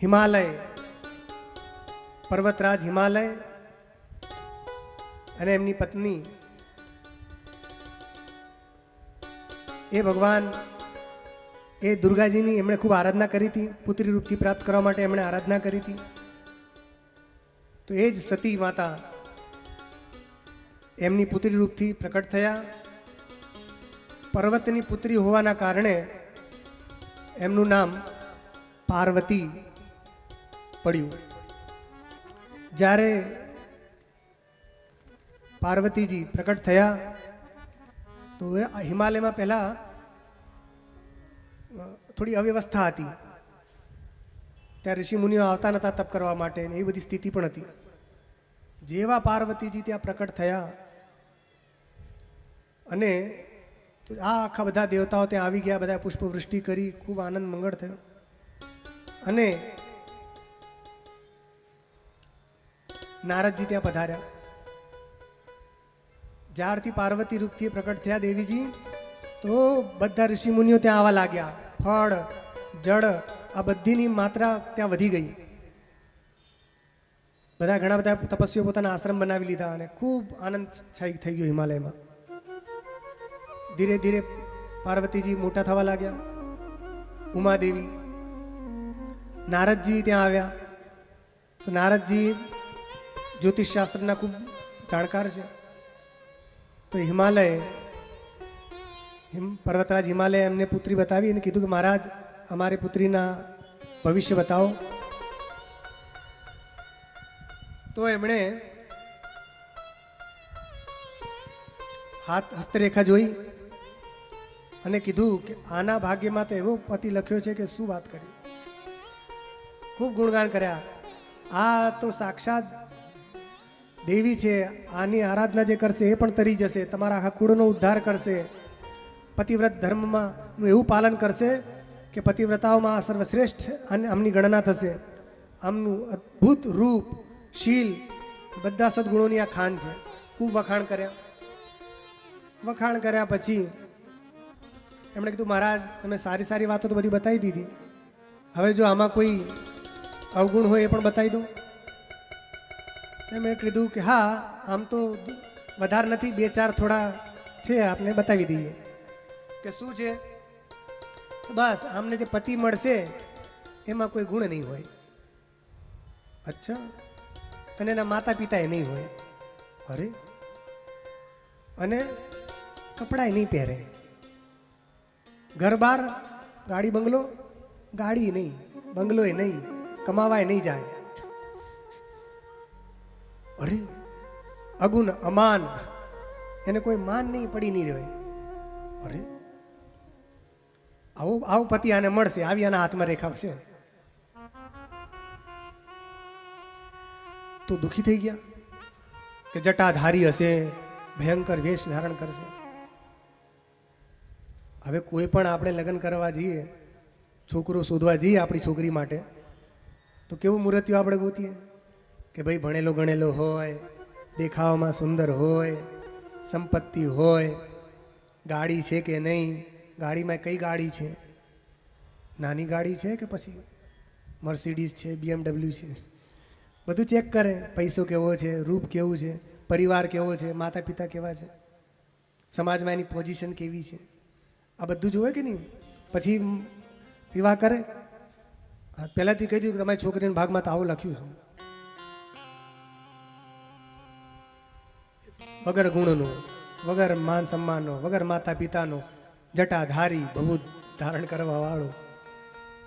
હિમાલય, પર્વતરાજ હિમાલય અને એમની પત્ની એ ભગવાન એ દુર્ગાજીની એમણે ખૂબ આરાધના કરી હતી. પુત્રી રૂપથી પ્રાપ્ત કરવા માટે એમણે આરાધના કરી હતી. તો એ જ સતી માતા એમની પુત્રી રૂપથી પ્રકટ થયા. પર્વતની પુત્રી હોવાના કારણે એમનું નામ પાર્વતી પડ્યું. જ્યારે પાર્વતીજી પ્રકટ થયા તો હિમાલયમાં પહેલા થોડી અવ્યવસ્થા હતી. ત્યાં ઋષિ મુનિઓ આવતા નહોતા તપ કરવા માટે, એ બધી સ્થિતિ પણ હતી. જેવા પાર્વતીજી ત્યાં પ્રકટ થયા અને આ આખા બધા દેવતાઓ ત્યાં આવી ગયા, બધા પુષ્પવૃષ્ટિ કરી, ખૂબ આનંદ મંગળ થયો. અને નારદજી ત્યાં પધાર્યા. જ્યારથી પાર્વતી રૂપથી પ્રકટ થયા દેવીજી, તો બધા ઋષિ મુનિઓ ત્યાં આવવા લાગ્યા. ફળ, જળ, આ બધીની માત્રા ત્યાં વધી ગઈ. બધા ઘણા બધા તપસ્વીઓ પોતાના આશ્રમ બનાવી લીધા અને ખૂબ આનંદ થઈ ગયો હિમાલયમાં. ધીરે ધીરે પાર્વતીજી મોટા થવા લાગ્યા. ઉમાદેવી, નારદજી ત્યાં આવ્યા. તો નારદજી જ્યોતિષ શાસ્ત્રના ખૂબ જાણકાર છે. તો હિમાલય, પર્વતરાજ હિમાલય એમને પુત્રી બતાવી અને કીધું કે મહારાજ અમારી પુત્રીના ભવિષ્ય બતાવો. તો એમણે હસ્તરેખા જોઈ અને કીધું કે આના ભાગ્યમાં તો એવો પતિ લખ્યો છે કે શું વાત કરી. ખૂબ ગુણગાન કર્યા. આ તો સાક્ષાત દેવી છે, આની આરાધના જે કરશે એ પણ તરી જશે, તમારા આખા કુળનો ઉદ્ધાર કરશે, પતિવ્રત ધર્મમાં એવું પાલન કરશે કે પતિવ્રતાઓમાં સર્વશ્રેષ્ઠ આમની ગણના થશે. આમનું અદ્ભુત રૂપ, શીલ, બધા સદગુણોની આ ખાન છે. ખૂબ વખાણ કર્યા. વખાણ કર્યા પછી એમણે કીધું મહારાજ તમે સારી સારી વાતો તો બધી બતાવી દીધી, હવે જો આમાં કોઈ અવગુણ હોય એ પણ બતાવી દો. મેં કીધું કે હા, આમ તો વધારે નથી, બે ચાર થોડા છે, આપને બતાવી દઈએ. કે શું છે? બસ આમને જે પતિ મળશે એમાં કોઈ ગુણ નહીં હોય. અચ્છા, અને એના માતા પિતા એ નહીં હોય. અરે, અને કપડાય નહીં પહેરે, ઘર બાર, ગાડી બંગલો, ગાડી નહીં, બંગલો એ નહીં, કમાવાય નહીં જાય. અરે, અગુણ અમાન, એને કોઈ માન નહીં, પડી નહીં રહે. અરે, આવો પતિ આને મળશે, આવી આના હાથમાં રેખા છે. તો દુખી થઈ ગયા કે જટાધારી હશે, ભયંકર વેશ ધારણ કરશે. હવે કોઈ પણ આપણે લગ્ન કરવા જઈએ, છોકરો શોધવા જઈએ આપણી છોકરી માટે, તો કેવું મૂર્તિઓ આપણે ગોતીએ કે ભાઈ ભણેલો ગણેલો હોય, દેખાવામાં સુંદર હોય, સંપત્તિ હોય, ગાડી છે કે નહીં, ગાડીમાં કઈ ગાડી છે, નાની ગાડી છે કે પછી મર્સિડીઝ છે, BMW છે, બધું ચેક કરે. પૈસો કેવો છે, રૂપ કેવું છે, પરિવાર કેવો છે, માતા પિતા કેવા છે, સમાજમાં એની પોઝિશન કેવી છે, આ બધું જોવે કે નહીં. પછી વિવાહ કરે. પહેલાંથી કહી દીધું કે તમારી છોકરીના ભાગમાં તો આવું લખ્યું છે. વગર ગુણનો, વગર માન સન્માનનો, વગર માતા પિતાનો, જટાધારી, ભભૂત ધારણ કરવા વાળો,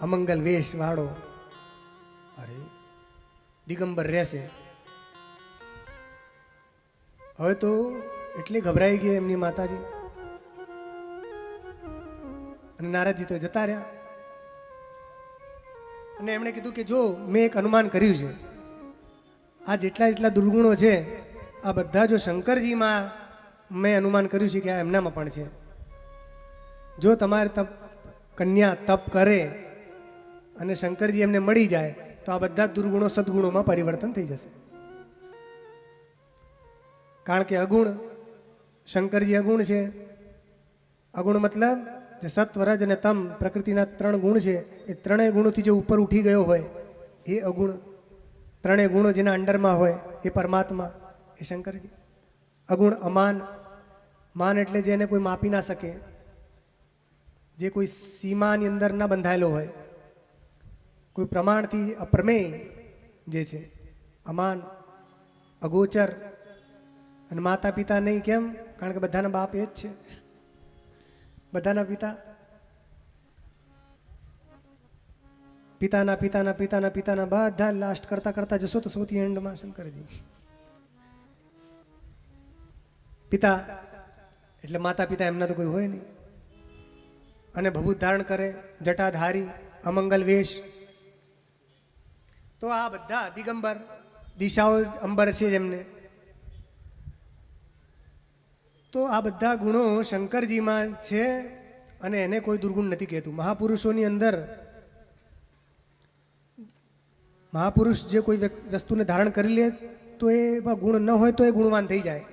અમંગલ વેશ વાળો, અરે દિગંબર રહેશે. હવે તો એટલી ગભરાઈ ગઈ એમની માતાજી. અને નારદજી તો જતા રહ્યા. અને એમણે કીધું કે જો મેં એક અનુમાન કર્યું છે, આ જેટલા દુર્ગુણો છે આ બધા જો શંકરજીમાં મેં અનુમાન કર્યું છે કે આ એમનામાં પણ છે. જો તમારે કન્યા તપ કરે અને શંકરજી એમને મળી જાય તો આ બધા દુર્ગુણો સદગુણોમાં પરિવર્તન થઈ જશે. કારણ કે અગુણ, શંકરજી અગુણ છે. અગુણ મતલબ જે સત્વ, રજ અને તમ પ્રકૃતિના 3 ગુણ છે, એ 3 ગુણોથી જે ઉપર ઉઠી ગયો હોય એ અગુણ. ત્રણેય ગુણો જેના અંડરમાં હોય એ પરમાત્મા, એ શંકરજી. અગુણ અમાન. માન એટલે જેને કોઈ માપી ના શકે, જે કોઈ સીમાની અંદર ના બંધાયેલો હોય, કોઈ પ્રમાણથી અપ્રમેય જે છે અમાન. અગોચર. અને માતા પિતા નહીં, કેમ? કારણ કે બધાના બાપ એ જ છે, બધાના પિતા. પિતાના પિતાના પિતાના પિતાના બધા લાસ્ટ કરતા કરતા જશો તો સૌથી એન્ડમાં શંકરજી. પિતા એટલે માતા પિતા, એમના તો કોઈ હોય નહીં. અને ભભૂત ધારણ કરે, જટાધારી, અમંગલ વેશ. તો આ બધા દિગંબર, દિશાઓ અંબર છે જેમને. તો આ બધા ગુણો શંકરજીમાં છે અને એને કોઈ દુર્ગુણ નથી કહેતું. મહાપુરુષોની અંદર મહાપુરુષ જે કોઈ વસ્તુને ધારણ કરી લે તો એમાં ગુણ ન હોય તો એ ગુણવાન થઈ જાય.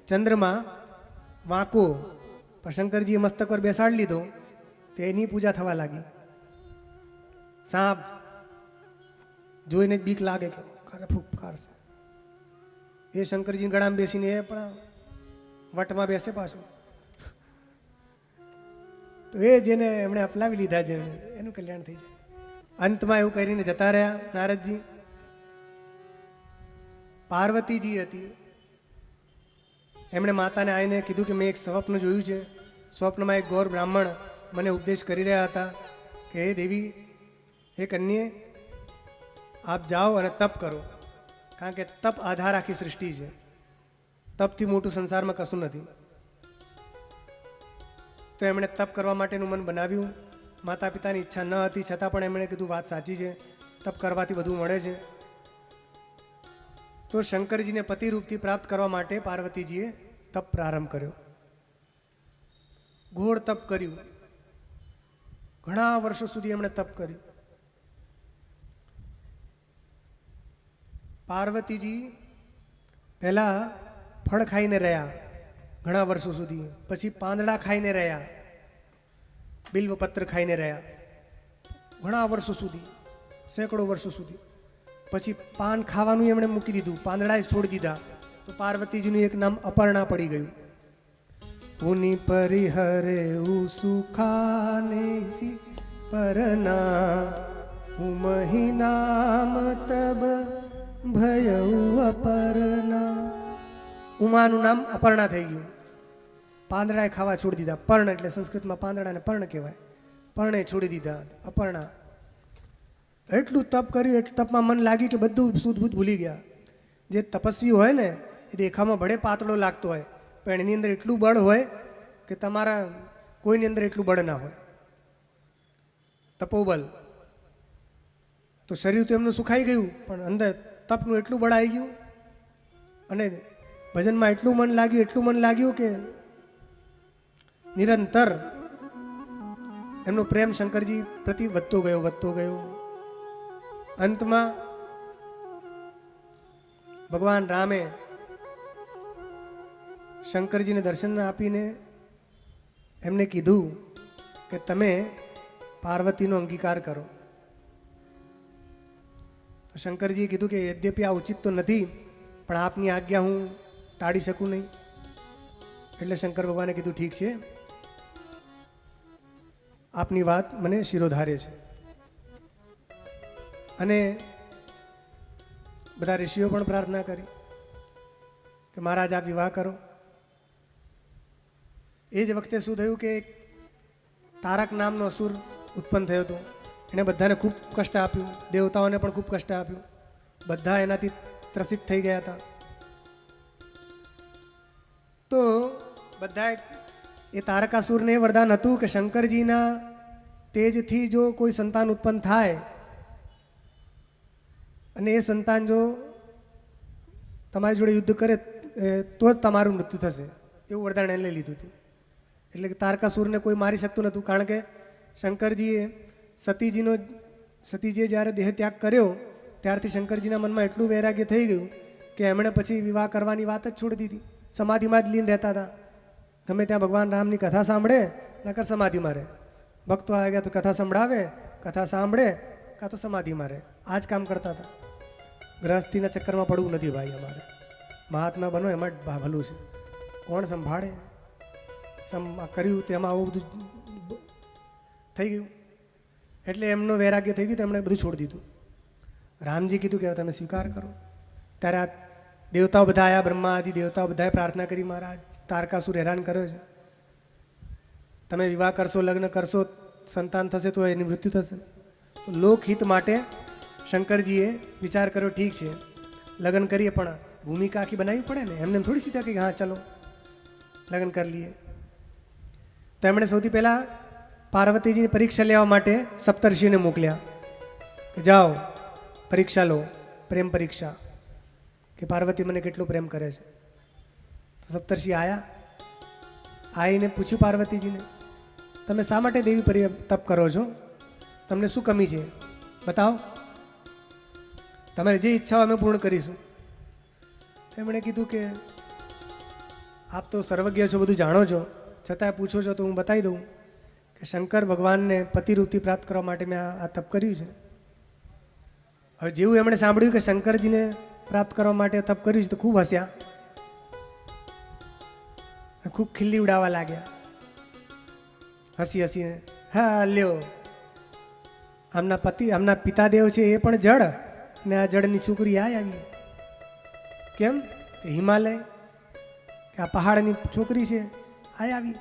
ચંદ્રમાં વાંકો, પણ શંકરજીએ મસ્તક પર બેસાડી લીધો તો એની પૂજા થવા લાગી. સાપ જોઈને જ બીક લાગે કે ખરે ફૂફકારશે. એ શંકરજીના ગળામાં બેસીને એ પણ વટમાં બેસે પાછું. તો એ જેને એમણે અપનાવી લીધા છે એનું કલ્યાણ થઈ જાય. અંતમાં એવું કરીને જતા રહ્યા નારદજી. પાર્વતીજી હતી, એમણે માતાને આવીને કીધું કે મેં એક સ્વપ્ન જોયું છે. સ્વપ્નમાં એક ગૌર બ્રાહ્મણ મને ઉપદેશ કરી રહ્યા હતા કે હે દેવી, હે કન્યે, આપ જાઓ અને તપ કરો, કારણ કે તપ આધાર આખી સૃષ્ટિ છે. તપથી મોટું સંસારમાં કશું નથી. તો એમણે તપ કરવા માટેનું મન બનાવ્યું. માતા પિતાની ઈચ્છા ન હતી છતાં પણ એમણે કીધું વાત સાચી છે, તપ કરવાથી બધું મળે છે. તો શંકરજીને પતિરૂપથી પ્રાપ્ત કરવા માટે પાર્વતીજીએ તપ પ્રારંભ કર્યો. ઘોર તપ કર્યું. ઘણા વર્ષો સુધી એમણે તપ કર્યું. પાર્વતીજી પહેલા ફળ ખાઈને રહ્યા ઘણા વર્ષો સુધી, પછી પાંદડા ખાઈને રહ્યા, બિલ્વપત્ર ખાઈને રહ્યા ઘણા વર્ષો સુધી, સેંકડો વર્ષો સુધી. પછી પાન ખાવાનું એમણે મૂકી દીધું, પાંદડા છોડી દીધા. તો પાર્વતીજીનું એક નામ અપર્ણા પડી ગયું. ઉની પરિહરે સુખાને સી પરના હું મહિનામ તબ ભયઉ અપર્ણા. ઉમાનું નામ અપર્ણા થઈ ગયું. પાંદડાએ ખાવા છોડી દીધા. પર્ણ એટલે સંસ્કૃતમાં પાંદડાને પર્ણ કહેવાય. પર્ણે છોડી દીધા, અપર્ણા. એટલું તપ કર્યું, એટલું તપમાં મન લાગ્યું કે બધું શુદ્ધ ભૂલી ગયા. જે તપસ્વી હોય ને એ દેખામાં ભલે પાતળો લાગતો હોય, પણ એની અંદર એટલું બળ હોય કે તમારા કોઈની અંદર એટલું બળ ના હોય. તપોબલ. તો શરીર તો એમનું સુખાઈ ગયું, પણ અંદર તપનું એટલું બળ આવી ગયું અને ભજનમાં એટલું મન લાગ્યું કે નિરંતર એમનો પ્રેમ શંકરજી પ્રતિ વધતો ગયો. અંતમાં ભગવાન રામે શંકરજીને દર્શન આપીને એમને કીધું કે તમે પાર્વતીનો અંગીકાર કરો. તો શંકરજીએ કીધું કે યદ્યપી આ ઉચિત તો નથી, પણ આપની આજ્ઞા હું ટાળી શકું નહીં. એટલે શંકર ભગવાને કીધું ઠીક છે, આપની વાત મને શિરોધાર્ય છે. અને બધા ઋષિઓ પણ પ્રાર્થના કરી કે મહારાજ આપ વિવાહ કરો. એ જ વખતે શું થયું કે તારક નામનો અસુર ઉત્પન્ન થયો હતો. એણે બધાને ખૂબ કષ્ટ આપ્યું, દેવતાઓને પણ ખૂબ કષ્ટ આપ્યું. બધા એનાથી ત્રસિત થઈ ગયા હતા. તો બધા એ તારકાસુરને વરદાન હતું કે શંકરજીના તેજથી જો કોઈ સંતાન ઉત્પન્ન થાય અને એ સંતાન જો તમારી જોડે યુદ્ધ કરે તો જ તમારું મૃત્યુ થશે, એવું વરદાન એને લીધું હતું. એટલે કે તારકાસુરને કોઈ મારી શકતું નહોતું, કારણ કે શંકરજીએ સતીજીએ જ્યારે દેહ ત્યાગ કર્યો ત્યારથી શંકરજીના મનમાં એટલું વૈરાગ્ય થઈ ગયું કે એમણે પછી વિવાહ કરવાની વાત જ છોડી દીધી. સમાધિમાં જ લીન રહેતા હતા. ગમે ત્યાં ભગવાન રામની કથા સાંભળે નકર સમાધિમાં રહે. ભક્તો આવી ગયા તો કથા સંભળાવે, કથા સાંભળે કાં તો સમાધિમાં રહે. આ જ કામ કરતા હતા. ગ્રહસ્થીના ચક્કરમાં પડવું નથી ભાઈ. અમારે મહાત્મા બનો એમાં જ ભલું છે. કોણ સંભાળે? કર્યું તેમાં આવું બધું થઈ ગયું એટલે એમનો વૈરાગ્ય થઈ ગયું તો એમણે બધું છોડી દીધું. રામજી કીધું કે તમે સ્વીકાર કરો. ત્યારે આ દેવતાઓ બધા આવ્યા, બ્રહ્મા આદિ દેવતાઓ બધાએ પ્રાર્થના કરી, મહારાજ તારકાસુર હેરાન કર્યો છે, તમે વિવાહ કરશો, લગ્ન કરશો, સંતાન થશે તો એની મૃત્યુ થશે. લોકહિત માટે શંકરજીએ વિચાર કર્યો, ઠીક છે લગ્ન કરીએ પણ ભૂમિકા આખી બનાવવી પડે ને, એમને થોડી સીધા કે હા ચલો લગ્ન કરી લઈએ. તો એમણે સૌથી પહેલાં પાર્વતીજીની પરીક્ષા લેવા માટે સપ્તર્ષિઓને મોકલ્યા કે જાઓ પરીક્ષા લો, પ્રેમ પરીક્ષા, કે પાર્વતી મને કેટલો પ્રેમ કરે છે. તો સપ્તર્ષિ આવીને પૂછ્યું પાર્વતીજીને, તમે શા માટે દેવી તપ કરો છો? તમને શું કમી છે બતાવો, તમારે જે ઈચ્છા અમે પૂર્ણ કરીશું. એમણે કીધું કે આપ તો સર્વજ્ઞ છો, બધું જાણો છો, છતાંય પૂછો છો તો હું બતાવી દઉં કે શંકર ભગવાનને પતિરૂપથી પ્રાપ્ત કરવા માટે મેં આ તપ કર્યું છે. હવે જેવું એમણે સાંભળ્યું કે શંકરજીને પ્રાપ્ત કરવા માટે તપ કર્યું છે તો ખૂબ હસ્યા, ખૂબ ખીલ્લી ઉડાવવા લાગ્યા, હસી હસીને. હા લ્યો, આમના પિતાદેવ છે એ પણ જળ, ને આ જળની છોકરી આવી. કેમ? હિમાલય કે આ પહાડની છોકરી છે આવી,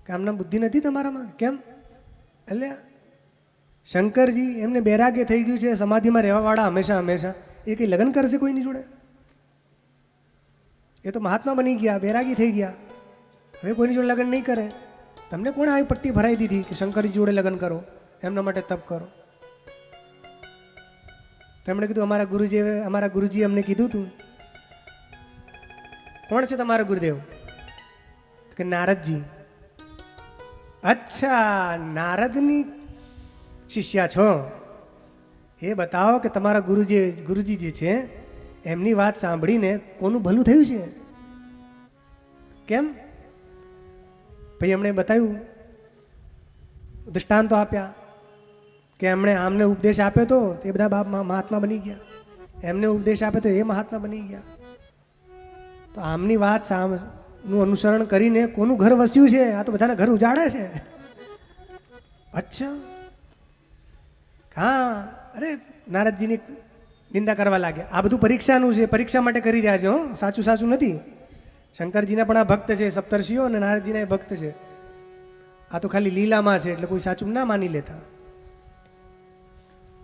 કે આમના બુદ્ધિ નથી તમારામાં? કેમ? એટલે શંકરજી એમને બેરાગ્ય થઈ ગયું છે, સમાધિમાં રહેવાવાળા હંમેશા એ કંઈ લગ્ન કરશે કોઈની જોડે? એ તો મહાત્મા બની ગયા, બેરાગી થઈ ગયા, હવે કોઈની જોડે લગ્ન નહીં કરે. તમને કોણે આવી પટ્ટી ભરાઈ દીધી કે શંકરજી જોડે લગ્ન કરો, એમના માટે તપ કરો? તેમણે કીધું અમારા ગુરુજીએ અમને કીધું હતું. કોણ છે તમારા ગુરુદેવ? કે નારદજી. અચ્છા, નારદની શિષ્યા છો? એ બતાવો કે તમારા ગુરુજી જે છે એમની વાત સાંભળીને કોનું ભલું થયું છે? કેમ? ભાઈ એમણે બતાવ્યું, દૃષ્ટાંતો આપ્યા કે એમણે આમને ઉપદેશ આપ્યો તો તે બધા બાપ મહાત્મા બની ગયા, એમને ઉપદેશ આપ્યો તો એ મહાત્મા બની ગયા. તો આમની વાત નું અનુસરણ કરીને કોનું ઘર વસ્યું છે? આ તો બધાના ઘર ઉજાડે છે. અચ્છા, હા. અરે નારદજીની નિંદા કરવા લાગ્યા. આ બધું પરીક્ષાનું છે, પરીક્ષા માટે કરી રહ્યા છે. સાચું નથી. શંકરજીના પણ આ ભક્ત છે, સપ્તર્ષિઓ, અને નારદજીના ભક્ત છે. આ તો ખાલી લીલામાં છે, એટલે કોઈ સાચું ના માની લેતા.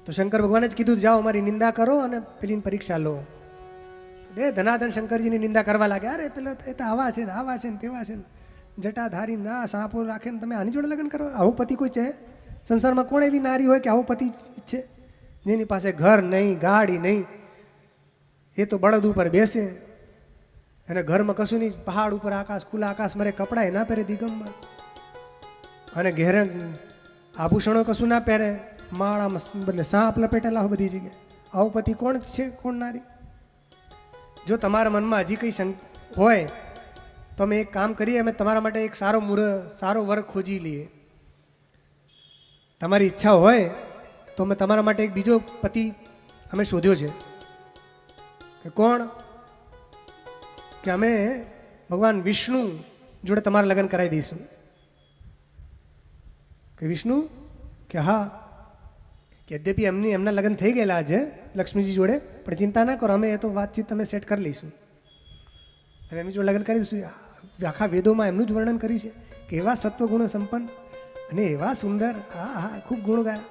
તો શંકર ભગવાને જ કીધું જાઓ અમારી નિંદા કરો અને પેલી પરીક્ષા લો. ધનાધન શંકરજીની નિંદા કરવા લાગ્યા. અરે પેલા એ તો આવા છે ને તેવા છે ને, જટાધારી ના સાપો રાખે ને તમે આની જોડે લગ્ન કરો? આવું પતિ કોઈ છે સંસારમાં? કોણ એવી નારી હોય કે આવું પતિ ઈચ્છે, જેની પાસે ઘર નહીં, ગાડી નહીં, એ તો બળદ ઉપર બેસે, અને ઘરમાં કશું નહીં, પહાડ ઉપર આકાશ, ખુલ્લા આકાશ મરે, કપડાં ના પહેરે દિગંબર, અને ઘેરે આભૂષણો કશું ના પહેરે, માળામાં બદલે સાપ લપેટેલા હોય બધી જગ્યાએ. આવું પતિ કોણ છે? કોણ નારી? જો તમારા મનમાં હજી કંઈ હોય તો અમે એક કામ કરીએ, અમે તમારા માટે એક સારો વર ખોજી લઈએ. તમારી ઈચ્છા હોય તો અમે તમારા માટે એક બીજો પતિ અમે શોધ્યો છે. કે કોણ? કે અમે ભગવાન વિષ્ણુ જોડે તમારા લગ્ન કરાવી દઈશું. કે વિષ્ણુ? કે હા, કે યદ્યપી એમના લગ્ન થઈ ગયેલા છે લક્ષ્મીજી જોડે, પણ ચિંતા ના કરો, અમે એ તો વાતચીત તમે સેટ કરી લઈશું અને એમની જોડે લગ્ન કરી દઈશું. આખા વેદોમાં એમનું જ વર્ણન કર્યું છે કે એવા સત્વગુણ સંપન્ન અને એવા સુંદર, હા ખૂબ ગુણ ગાયા.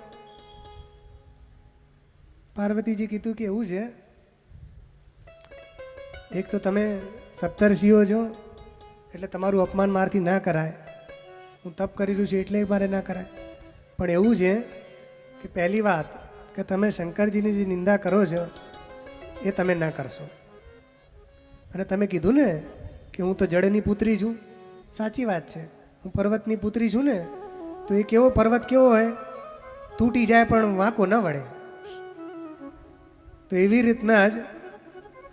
પાર્વતીજી કીધું કે એવું છે, એક તો તમે સપ્તર્ષિઓ છો એટલે તમારું અપમાન મારથી ના કરાય, હું તપ કરી રહ્યું છું એટલે મારે ના કરાય. પણ એવું છે કે પહેલી વાત કે તમે શંકરજીની જે નિંદા કરો છો એ તમે ના કરશો. અને તમે કીધું ને કે હું તો જળની પુત્રી છું, સાચી વાત છે, હું પર્વતની પુત્રી છું ને, તો એ કેવો પર્વત કેવો હોય, તૂટી જાય પણ વાંકો ન વળે. તો એવી રીતના જ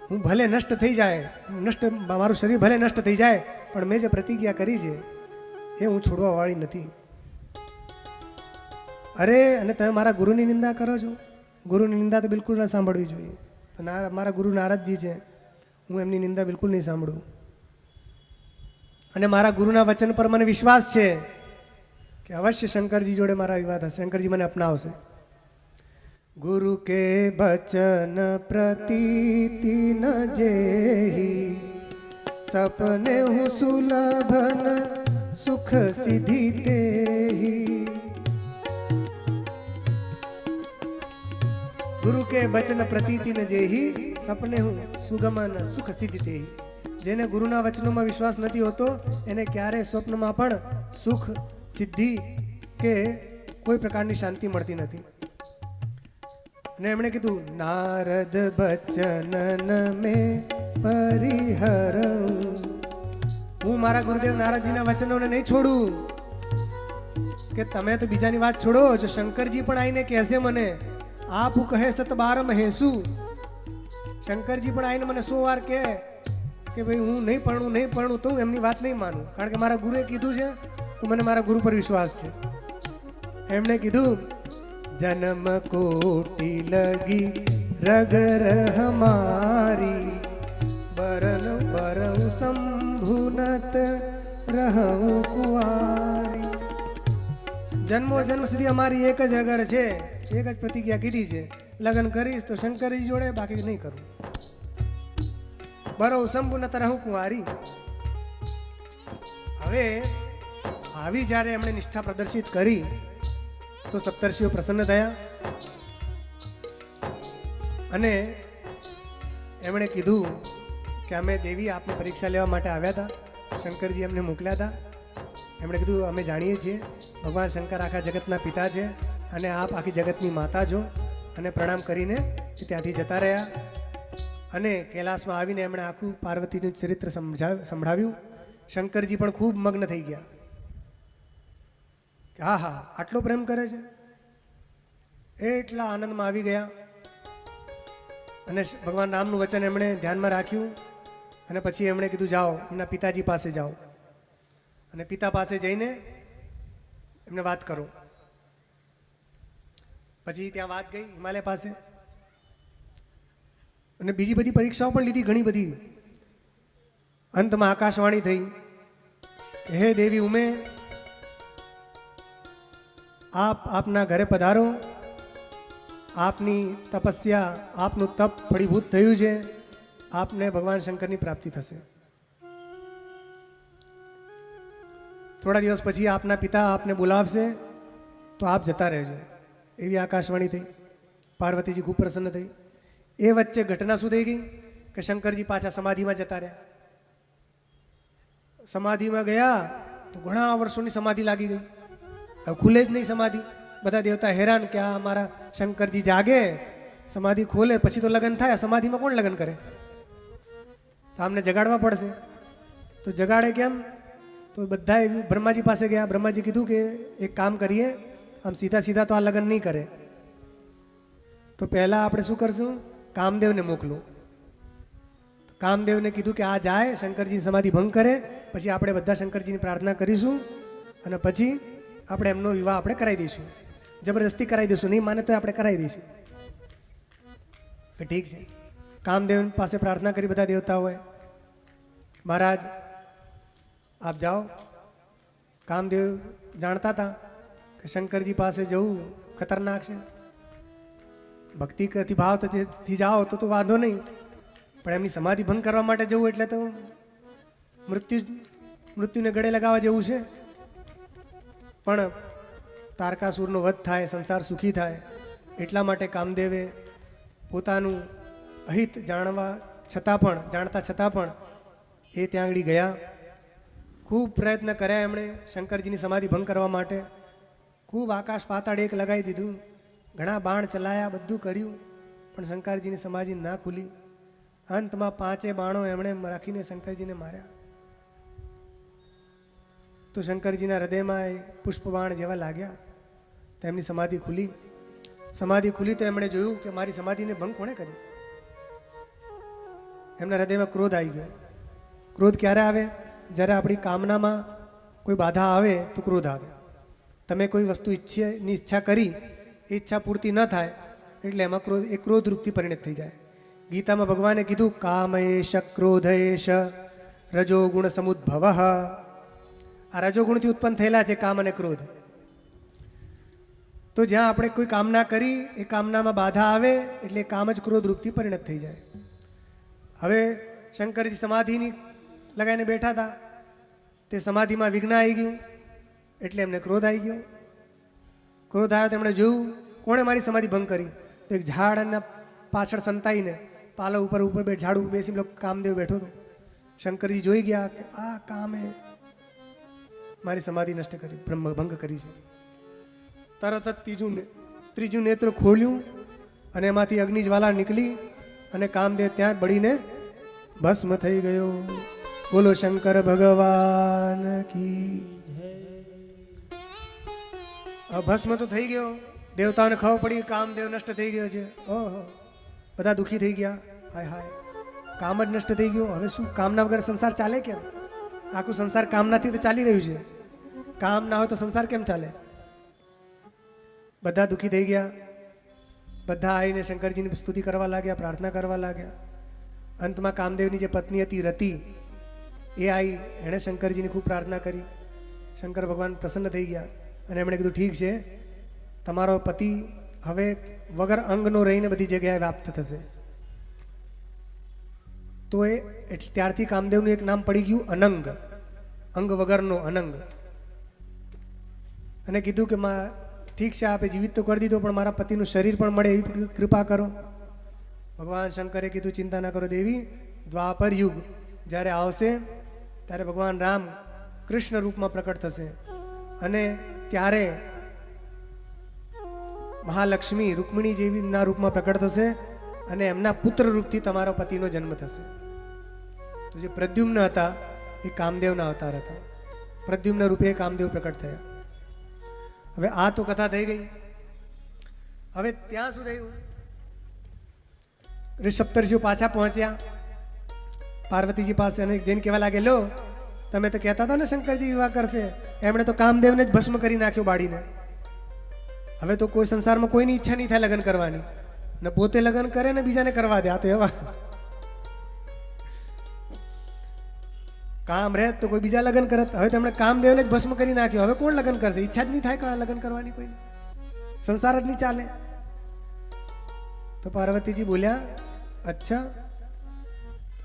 હું ભલે નષ્ટ થઈ જાય, મારું શરીર ભલે નષ્ટ થઈ જાય, પણ મેં જે પ્રતિજ્ઞા કરી છે એ હું છોડવા વાળી નથી. અરે અને તમે મારા ગુરુની નિંદા કરો છો. ગુરુની નિંદા તો બિલકુલ ન સાંભળવી જોઈએ. તો મારા ગુરુ નારદજી છે, હું એમની નિંદા બિલકુલ નહીં સાંભળું. અને મારા ગુરુના વચન પર મને વિશ્વાસ છે કે અવશ્ય શંકરજી જોડે મારા વિવાદ હશે, શંકરજી મને અપનાવશે. ગુરુ કે બચન પ્રતીતિ ન જેહી, સપને હું સુલભન સુખ સિદ્ધિ તેહી. ગુરુ કે બચન પ્રતીતિ ન જેહી, સપને હું સુગમન સુખ સિદ્ધિ તેહી. જેને ગુરુના વચનોમાં વિશ્વાસ નથી હોતો એને ક્યારે સ્વપ્નમાં પણ સુખ સિદ્ધિ કે કોઈ પ્રકારની શાંતિ મળતી નથી. અને એમણે કીધું નારદ બચનન મેં પરિહરઉં, હું મારા ગુરુદેવ નારદજીના વચનોને નહીં છોડું. કે તમે તો બીજાની વાત છોડો, જો શંકરજી પણ આવીને કહેશે મને આપ કહે સત બાર મહેસુ, શંકરજી પણ આવીને મને 100 વાર કહે કે ભાઈ હું નહીં પરણું તો હું એમની વાત નહીં માનું, કારણ કે મારા ગુરુએ કીધું છે તો મને મારા ગુરુ પર વિશ્વાસ છે. એમણે કીધું જન્મ કોટી લગી રગર હમારી, બરન બરઉ સંભુનત રહું કુંવારી. જન્મો જન્મ સુધી અમારી એક જ રગર છે, એક જ પ્રતિજ્ઞા કીધી છે, લગ્ન કરીશ તો શંકરજી જોડે, બાકી નહીં કરું. બરો સંપૂર્ણ રહું કુંવારી. હવે આવી જ્યારે એમણે નિષ્ઠા પ્રદર્શિત કરી તો સપ્તર્ષિઓ પ્રસન્ન થયા અને એમણે કીધું કે અમે દેવી આપની પરીક્ષા લેવા માટે આવ્યા હતા, શંકરજી એમને મોકલ્યા હતા. એમણે કીધું અમે જાણીએ છીએ ભગવાન શંકર આખા જગતના પિતા છે અને આપ આખી જગતની માતા છો. અને પ્રણામ કરીને ત્યાંથી જતા રહ્યા અને કૈલાસમાં આવીને એમણે આખું પાર્વતીનું ચરિત્ર સંભળાવ્યું. શંકરજી પણ ખૂબ મગ્ન થઈ ગયા કે હા હા આટલો પ્રેમ કરે છે, એટલા આનંદમાં આવી ગયા. અને ભગવાન રામનું વચન એમણે ધ્યાનમાં રાખ્યું અને પછી એમણે કીધું જાઓ એમના પિતાજી પાસે જાઓ અને પિતા પાસે જઈને એમને વાત કરો. પછી ત્યાં વાત ગઈ હિમાલય પાસે અને બીજી બધી પરીક્ષાઓ પણ લીધી, ઘણી બધી. અંતમાં આકાશવાણી થઈ કે હે દેવી ઉમે, આપ આપના ઘરે પધારો, આપની તપસ્યા આપનું તપ ફળીભૂત થયું છે, આપને ભગવાન શંકરની પ્રાપ્તિ થશે. થોડા દિવસ પછી આપના પિતા આપને બોલાવશે તો આપ જતા રહેજો, એવી આકાશવાણી થઈ. પાર્વતીજી ખૂબ પ્રસન્ન થઈ. એ વચ્ચે ઘટના શું થઈ ગઈ કે શંકરજી પાછા સમાધિમાં જતા રહ્યા. સમાધિમાં ગયા તો ઘણા વર્ષોની સમાધિ લાગી ગઈ, હવે ખુલે જ નહીં સમાધિ. બધા દેવતા હેરાન કે આ અમારા શંકરજી જાગે, સમાધિ ખોલે પછી તો લગ્ન થાય, સમાધિમાં કોણ લગ્ન કરે? તો આમને જગાડવા પડશે. તો જગાડે કેમ? તો બધા બ્રહ્માજી પાસે ગયા. બ્રહ્માજી કીધું કે એક કામ કરીએ, આમ સીધા સીધા તો આ લગ્ન નહીં કરે, તો પહેલા આપણે શું કરશું, કામદેવને મોકલું. કામદેવને કીધું કે આ જાય શંકરજી સમાધિ ભંગ કરે, પછી આપણે બધા શંકરજીની પ્રાર્થના કરીશું અને પછી આપણે એમનો વિવાહ આપણે કરાવી દઈશું, જબરદસ્તી કરાવી દઈશું, નહીં માને તો આપણે કરાવી દઈશું. ઠીક છે. કામદેવ પાસે પ્રાર્થના કરી બધા દેવતાઓએ, મહારાજ આપ જાઓ. કામદેવ જાણતા હતા કે શંકરજી પાસે જવું ખતરનાક છે. ભક્તિ ભાવથી જાઓ તો વાંધો નહીં, પણ એમની સમાધિ ભંગ કરવા માટે જવું એટલે તો મૃત્યુને ગળે લગાવવા જેવું છે. પણ તારકાસુરનો વધ થાય, સંસાર સુખી થાય, એટલા માટે કામદેવે પોતાનું અહિત જાણતા છતાં પણ એ ત્યાં આગળ ગયા. ખૂબ પ્રયત્ન કર્યા એમણે શંકરજીની સમાધિ ભંગ કરવા માટે. ખૂબ આકાશ પાતાળ એક લગાવી દીધું, ઘણા બાણ ચલાયા, બધું કર્યું, પણ શંકરજીની સમાધિ ના ખુલી. અંતમાં 5 બાણો એમણે રાખીને શંકરજીને માર્યા. તો શંકરજીના હૃદયમાં એ પુષ્પબાણ જેવા લાગ્યા, તો એમની સમાધિ ખુલી. સમાધિ ખુલી તો એમણે જોયું કે મારી સમાધિને ભંગ કોણે કરી? એમના હૃદયમાં ક્રોધ આવી ગયો. ક્રોધ ક્યારે આવે? જ્યારે આપણી કામનામાં કોઈ બાધા આવે તો ક્રોધ આવે. તમે કોઈ વસ્તુ ની ઈચ્છા કરી એ ઈચ્છા પૂર્તિ ન થાય એટલે એમાં ક્રોધ રૂપથી પરિણત થઈ જાય. ગીતામાં ભગવાને કીધું કામયેશ ક્રોધયેશ રજોગુણ સમુદ્ભવ. આ રજોગુણથી ઉત્પન્ન થયેલા છે કામ અને ક્રોધ. તો જ્યાં આપણે કોઈ કામના કરી એ કામનામાં બાધા આવે એટલે કામ જ ક્રોધ રૂપથી પરિણત થઈ જાય. હવે શંકરજી સમાધિની લગાવીને બેઠા હતા, તે સમાધિમાં વિઘ્ન આવી ગયું એટલે એમને ક્રોધ આવી ગયો. ક્રોધ આવ્યો તેમણે જોયું કોણે મારી સમાધિ ભંગ કરી. તો એક ઝાડના પાછળ સંતાઈને પાલો ઉપર ઝાડ ઉપર બેસી કામદેવ બેઠો હતો. શંકરજી જોઈ ગયા કે આ કામે મારી સમાધિ નષ્ટ કરી, બ્રહ્મ ભંગ કરી છે. તરત જ ત્રીજું નેત્ર ખોલ્યું અને એમાંથી અગ્નિ જ્વાલા નીકળી અને કામદેવ ત્યાં બળીને ભસ્મ થઈ ગયો. બોલો શંકર ભગવાન કી. ભસ્મ તો થઈ ગયો, દેવતાઓને ખબર પડી કામદેવ નષ્ટ થઈ ગયો છે. ઓહો, બધા દુઃખી થઈ ગયા. હાય હાય, કામ જ નષ્ટ થઈ ગયો. હવે શું, કામના વગર સંસાર ચાલે કેમ? આખું સંસાર કામનાથી તો ચાલી રહ્યું છે. કામ ના હોય તો સંસાર કેમ ચાલે? બધા દુઃખી થઈ ગયા. બધા આવીને શંકરજીની સ્તુતિ કરવા લાગ્યા, પ્રાર્થના કરવા લાગ્યા. અંતમાં કામદેવની જે પત્ની હતી રતિ, એ આવી, એણે શંકરજીની ખૂબ પ્રાર્થના કરી. શંકર ભગવાન પ્રસન્ન થઈ ગયા અને એમણે કીધું ઠીક છે, તમારો પતિ હવે વગર અંગનો રહીને બધી જગ્યાએ વ્યાપ્ત થશે. તો એ ત્યારથી કામદેવનું એક નામ પડી ગયું અનંગ, અંગ વગરનો અનંગ. અને કીધું કે ઠીક છે, આપે જીવિત તો કરી દીધો પણ મારા પતિનું શરીર પણ મળે એવી કૃપા કરો. ભગવાન શંકરે કીધું ચિંતા ના કરો દેવી, દ્વાપર યુગ જ્યારે આવશે ત્યારે ભગવાન રામ કૃષ્ણ રૂપમાં પ્રકટ થશે અને ત્યારે મહાલક્ષ્મી રૂકમિણી જેવીના રૂપમાં પ્રકટ થશે અને એમના પુત્ર રૂપથી તમારો પતિનો જન્મ થશે. તો જે પ્રદ્યુમ્ન હતા એ કામદેવના અવતાર હતા. પ્રદ્યુમ્ન રૂપે કામદેવ પ્રકટ થયા. હવે આ તો કથા થઈ ગઈ. હવે ત્યાં શું થયું? સપ્તર્ષિઓ પાછા પહોંચ્યા પાર્વતીજી પાસે અને જઈને કહેવા લાગે, લો તમે તો કહેતા હતા ને શંકરજી વિવાહ કરશે, એમણે તો કામદેવને જ ભસ્મ કરી નાખ્યો બાળીને. હવે તો કોઈ સંસારમાં કોઈની ઈચ્છા નહીં થાય લગ્ન કરવાની, ને પોતે લગ્ન કરે ને બીજાને કરવા દે. આ તો એવા કામ રહે તો કોઈ બીજા લગ્ન કરે. હવે તેમણે કામદેવને જ ભસ્મ કરી નાખ્યો. હવે કોણ લગ્ન કરશે? ઈચ્છા જ નહીં થાય લગ્ન કરવાની કોઈને, સંસાર જ નહીં ચાલે. તો પાર્વતીજી બોલ્યા, અચ્છા,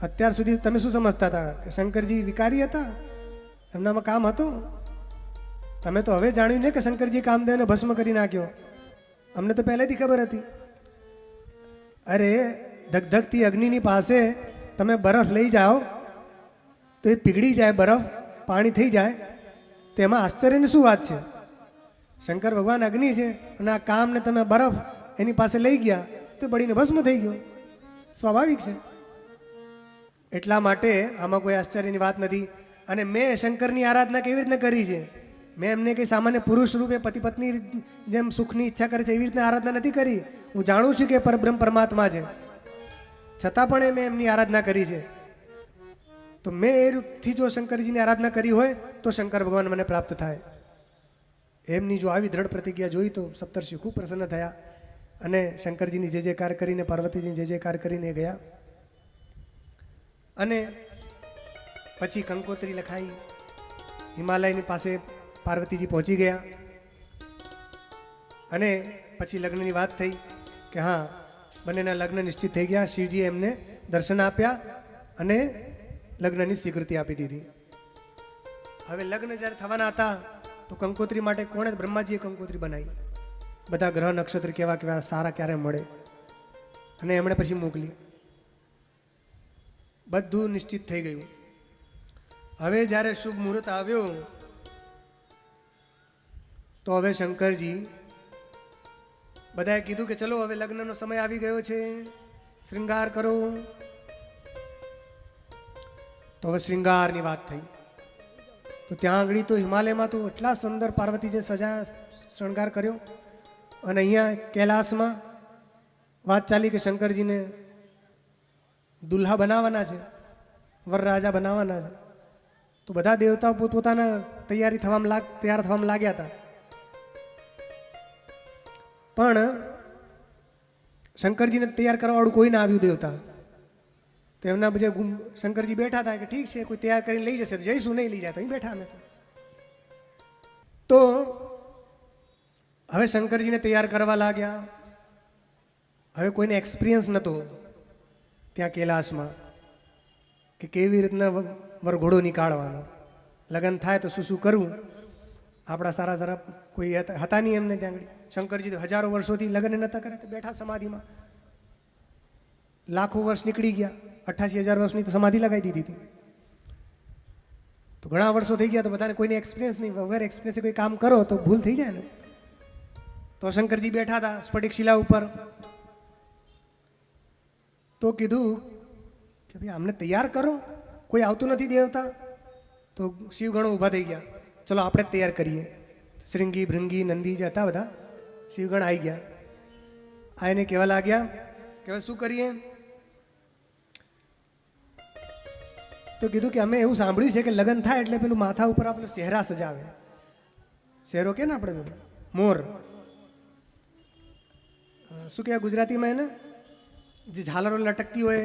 અત્યાર સુધી તમે શું સમજતા હતા કે શંકરજી વિકારી હતા, એમનામાં કામ હતું? તમે તો હવે જાણ્યું ને કે શંકરજી કામદેવને ભસ્મ કરી નાખ્યો. અમને તો પહેલેથી ખબર હતી. અરે ધગધગતી અગ્નિની પાસે તમે બરફ લઈ જાઓ તો એ પીગળી જાય, બરફ પાણી થઈ જાય, તેમાં આશ્ચર્યની શું વાત છે? શંકર ભગવાન અગ્નિ છે અને આ કામને તમે બરફ એની પાસે લઈ ગયા તો બળીને ભસ્મ થઈ ગયો. સ્વાભાવિક છે. એટલા માટે આમાં કોઈ આશ્ચર્યની વાત નથી. અને મેં શંકરની આરાધના કેવી રીતના કરી છે? મેં એમને કંઈ સામાન્ય પુરુષ રૂપે પતિ પત્ની જેમ સુખની ઈચ્છા કરે છે એવી રીતના આરાધના નથી કરી. હું જાણું છું કે પરબ્રહ્મ પરમાત્મા છે, છતાં પણ મેં એમની આરાધના કરી છે. તો મેં એ રૂપથી જો શંકરજીની આરાધના કરી હોય તો શંકર ભગવાન મને પ્રાપ્ત થાય. એમની જો આવી દ્રઢ પ્રતિજ્ઞા જોઈ તો સપ્તર્ષિ ખૂબ પ્રસન્ન થયા અને શંકરજીની જે જયકાર કરીને, પાર્વતીજીની જે જયકાર કરીને ગયા. અને પછી કંકોત્રી લખાઈ, હિમાલયની પાસે પાર્વતીજી પહોંચી ગયા અને પછી લગ્નની વાત થઈ કે હા, બંનેના લગ્ન નિશ્ચિત થઈ ગયા. શિવજીએ એમને દર્શન આપ્યા અને લગ્નની સ્વીકૃતિ આપી દીધી. હવે લગ્ન જ્યારે થવાના હતા તો કંકોત્રી માટે કોણે? બ્રહ્માજીએ કંકોત્રી બનાવી. બધા ગ્રહ નક્ષત્ર કેવા કેવા સારા ક્યારે મળે અને એમણે પછી મોકલી. બધું નિશ્ચિત થઈ ગયું. હવે જ્યારે શુભ મુહૂર્ત આવ્યો તો હવે શંકરજી બધાએ કીધું કે ચલો હવે લગ્નનો સમય આવી ગયો છે, શ્રૃંગાર કરો. તો હવે શ્રૃંગારની વાત થઈ. તો ત્યાં આગળ તો હિમાલયમાં તો એટલા સુંદર પાર્વતીજીએ શણગાર કર્યો. અને અહીંયા કૈલાસમાં વાત ચાલી કે શંકરજીને દુલ્હા બનાવવાના છે, વરરાજા બનાવવાના છે. તો બધા દેવતાઓ પોતપોતાના તૈયાર થવામાં લાગ્યા હતા. પણ શંકરજીને તૈયાર કરવાવાળું કોઈ ના આવ્યું દેવતા. તો એમના જે શંકરજી બેઠા હતા કે ઠીક છે, કોઈ તૈયાર કરીને લઈ જશે તો જઈશું, નહીં લઈ જાય તો અહીં બેઠા અમે. તો હવે શંકરજીને તૈયાર કરવા લાગ્યા. હવે કોઈને એક્સપિરિયન્સ નહોતો ત્યાં કૈલાસમાં કે કેવી રીતના વરઘોડો નીકાળવાનો, લગ્ન થાય તો શું શું કરવું. આપણા સારા સારા કોઈ હતા નહીં એમને ત્યાં આગળ. શંકરજી તો હજારો વર્ષોથી લગ્ન નહોતા કરે, તો બેઠા સમાધિમાં. લાખો વર્ષ નીકળી ગયા, 88,000 વર્ષની તો સમાધિ લગાવી દીધી હતી. તો ઘણા વર્ષો થઈ ગયા, તો બધાને કોઈને એક્સપિરિયન્સ નહીં, વગર એક્સપિરિયન્સ કોઈ કામ કરો તો ભૂલ થઈ જાય ને. તો શંકરજી બેઠા હતા સ્ફટિક શિલા ઉપર. તો કીધું કે ભાઈ આમને તૈયાર કરો, કોઈ આવતું નથી દેવતા. તો શિવગણો ઊભા થઈ ગયા, ચલો આપણે જ તૈયાર કરીએ. શૃંગી ભૃંગી નંદી જે હતા બધા શિવગણ આવી ગયા. આ એને કહેવા લાગ્યા કે હવે શું કરીએ. તો કીધું કે અમે એવું સાંભળ્યું છે કે લગ્ન થાય એટલે પેલું માથા ઉપર આ પેલું સેહરા સજાવે. શેરો કે ને આપણે પેલું મોર, શું કહેવાય ગુજરાતીમાં એને, જે ઝાલરો લટકતી હોય,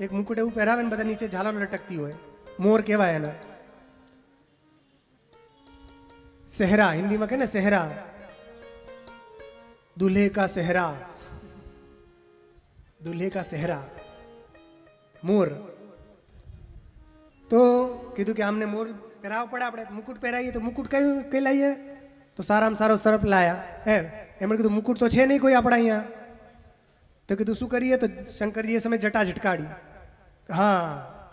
એક મુકુટ એવું પહેરાવે ને બધા નીચે ઝાલરો લટકતી હોય, મોર કહેવાય એને. સેહરા હિન્દીમાં કે ને સેહરા, દુલ્હે કા સેહરા, દુલ્હે કા સેહરા, મોર. તો કીધું કે આમને મોર પહેરાવવો પડે, આપણે મુકુટ પહેરાવીએ તો મુકુટ કઈ લાવીએ. તો સારામાં સારો સર્પ લાયા. એમણે કીધું મુકુટ તો છે નહીં કોઈ આપણા અહીંયા. તો કીધું શું કરીએ. તો શંકરજી એ સમય જટા ઝટકાડી. હા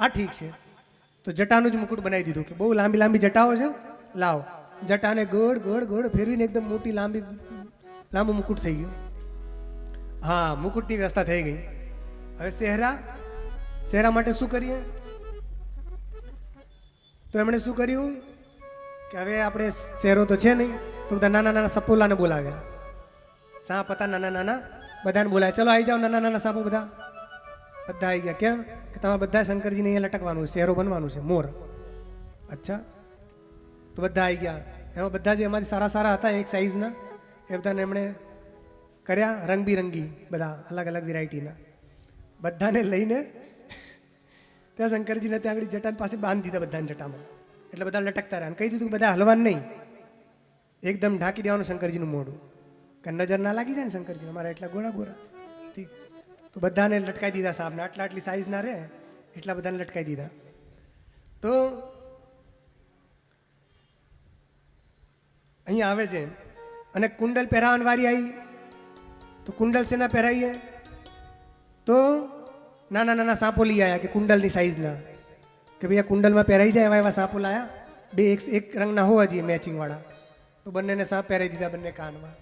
આ ઠીક છે. તો જટાનું જ મુકુટ બનાવી દીધું કે બહુ લાંબી લાંબી જટાઓ છે, લાવ. જટાને ગોળ ગોળ ગોળ ફેરવીને એકદમ મોટી લાંબુ મુકુટ થઈ ગયું. હા મુકુટની વ્યવસ્થા થઈ ગઈ. હવે સેહરા માટે શું કરીએ. તો એમણે શું કર્યું કે હવે આપણે શહેરો તો છે નહીં, તો બધા નાના નાના સપોલાને બોલાવ્યા. સાપ હતા નાના નાના, બધાને બોલાવ્યા. ચલો આવી જાઓ નાના નાના સાપો બધા આવી ગયા. કેમ કે તમારે બધા શંકરજીને અહીંયા લટકવાનું છે, શહેરો બનવાનું છે, મોર. અચ્છા. તો બધા આવી ગયા. એમાં બધા જે એમાંથી સારા સારા હતા એક સાઈઝના, એ બધાને એમણે કર્યા રંગબિરંગી, બધા અલગ અલગ વેરાયટીના. બધાને લઈને ત્યાં શંકરજીને ત્યાં આગળ જટાની પાસે બાંધી દીધા બધાને જટામાં. એટલે બધા લટકતા રહ્યા. કહી દીધું બધા હલવાનું નહીં, એકદમ ઢાંકી દેવાનું શંકરજીનું મોઢું, કે નજર ના લાગી જાય ને શંકરજીને, મારા એટલા ગોરા ગોરા. ઠીક. તો બધાને લટકાઈ દીધા સાપને, આટલી સાઈઝ ના રહે એટલા બધાને લટકાઈ દીધા. તો અહીંયા આવે છે અને કુંડલ પહેરાવાની વારી આવી. તો કુંડલ શેના પહેરાવીએ. તો નાના નાના સાપો લઈ આવ્યા કે કુંડલની સાઈઝના, કે ભાઈ આ કુંડલમાં પહેરાઈ જાય એવા એવા સાપો લાયા. બે એક રંગના હોવા જોઈએ મેચિંગ વાળા. તો બંનેને સાપ પહેરાવી દીધા, બંને કાનમાં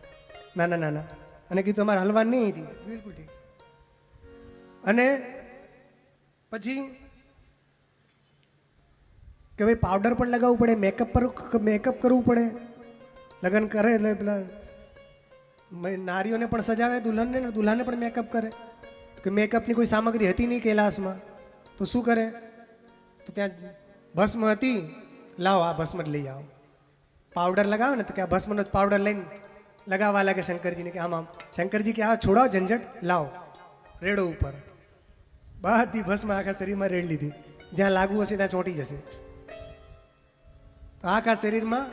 નાના નાના. અને કીધું તમારે હલવા નહીં હતી. બિલકુલ ઠીક. અને પછી કે ભાઈ પાવડર પણ લગાવવું પડે, મેકઅપ કરવું પડે. લગ્ન કરે એટલે પેલા નારીઓને પણ સજાવે, દુલ્હનને દુલ્હાને પણ મેકઅપ કરે. કે મેકઅપની કોઈ સામગ્રી હતી નહીં કૈલાસમાં, તો શું કરે. તો ત્યાં ભસ્મ હતી, લાવો આ ભસ્મ જ લઈ આવો. પાવડર લગાવે ને તો કે આ ભસ્મનો જ પાવડર લઈને લગાવવા લાગે શંકરજીને. કે આમ શંકરજી કે આ છોડાવો ઝંઝટ, લાવો રેડો ઉપર. બધી ભસ્મ આખા શરીરમાં રેડ લીધી, જ્યાં લાગુ હશે ત્યાં ચોંટી જશે. તો આખા શરીરમાં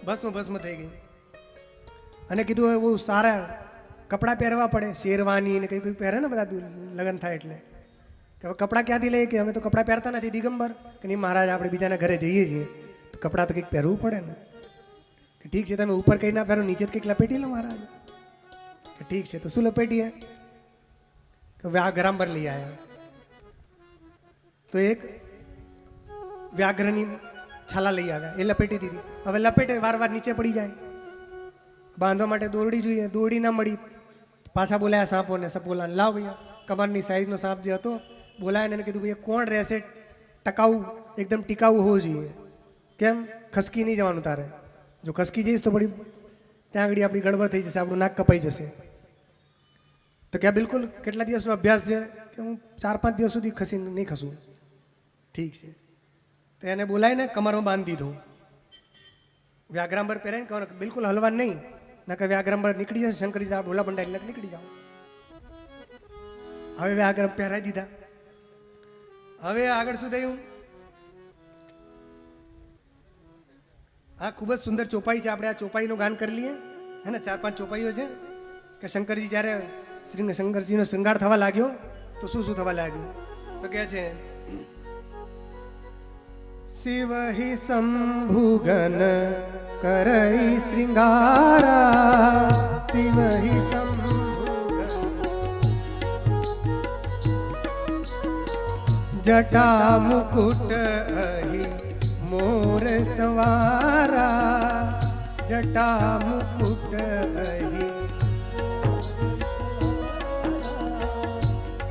ભસ્મ થઈ ગઈ. અને કીધું હવે બહુ સારા કપડાં પહેરવા પડે, શેરવાની ને કંઈ પહેરે ને બધા લગ્ન થાય એટલે. કે હવે કપડાં ક્યાંથી લઈએ. કે અમે તો કપડાં પહેરતા નથી દિગંબર. કે નહીં મહારાજ આપણે બીજાના ઘરે જઈએ છીએ તો કપડાં તો કંઈક પહેરવું પડે ને. કે ઠીક છે તમે ઉપર કંઈ ના પહેરો, નીચે જ કંઈક લપેટી લો મહારાજ. કે ઠીક છે તો શું લપેટીએ. કે વ્યાઘરાંબર લઈ આવ્યા. તો એક વ્યાઘ્રની છાલા લઈ આવ્યા, એ લપેટી દીધી. હવે લપેટે વાર નીચે પડી જાય. બાંધવા માટે દોરડી જોઈએ, દોરડી ના મળી. પાછા બોલાયા સાપોને, સપોલાને, લાવ ભૈયા કમરની સાઈઝનો સાપ જે હતો બોલાય ને કીધું ભાઈ કોણ રહેશે ટકાઉ, એકદમ ટીકાઉ હોવું જોઈએ. કેમ ખસકી નહીં જવાનું તારે. જો ખસકી જઈશ તો પડી ત્યાં આગળ આપણી ગડબડ થઈ જશે, આપણું નાક કપાઈ જશે. તો કે બિલકુલ કેટલા દિવસનો અભ્યાસ છે. કે હું 4-5 દિવસ સુધી નહીં ખસું. ઠીક છે. તો એને બોલાવીને કમરમાં બાંધી દીધો. વ્યાઘ્રાંબર પહેરાઈને બિલકુલ હલવા નહીં. ના કે વ્યાગ્રમ પર નીકળી જશે શંકરજી આ બોલા બંડા એટલે નીકળી જાઓ. હવે વ્યાગ્રમ પહેરાવી દીધા. હવે આગળ શું થયું? આ ખૂબ જ સુંદર ચોપાઈ છે. આપણે આ ચોપાઈનું ગાન કરી લઈએ. હે ને 4-5 ચોપાઈઓ છે કે શંકરજી જ્યારે શંકરજીનો શૃંગાર થવા લાગ્યો તો શું શું થવા લાગ્યું? તો કહે છે શિવ હિ શંભુગન કરઈ શ્રૃંગારા શિવ હિ શંભુગન જટા મુકુટ અહી મોર સવારા જટા મુકુટ અહી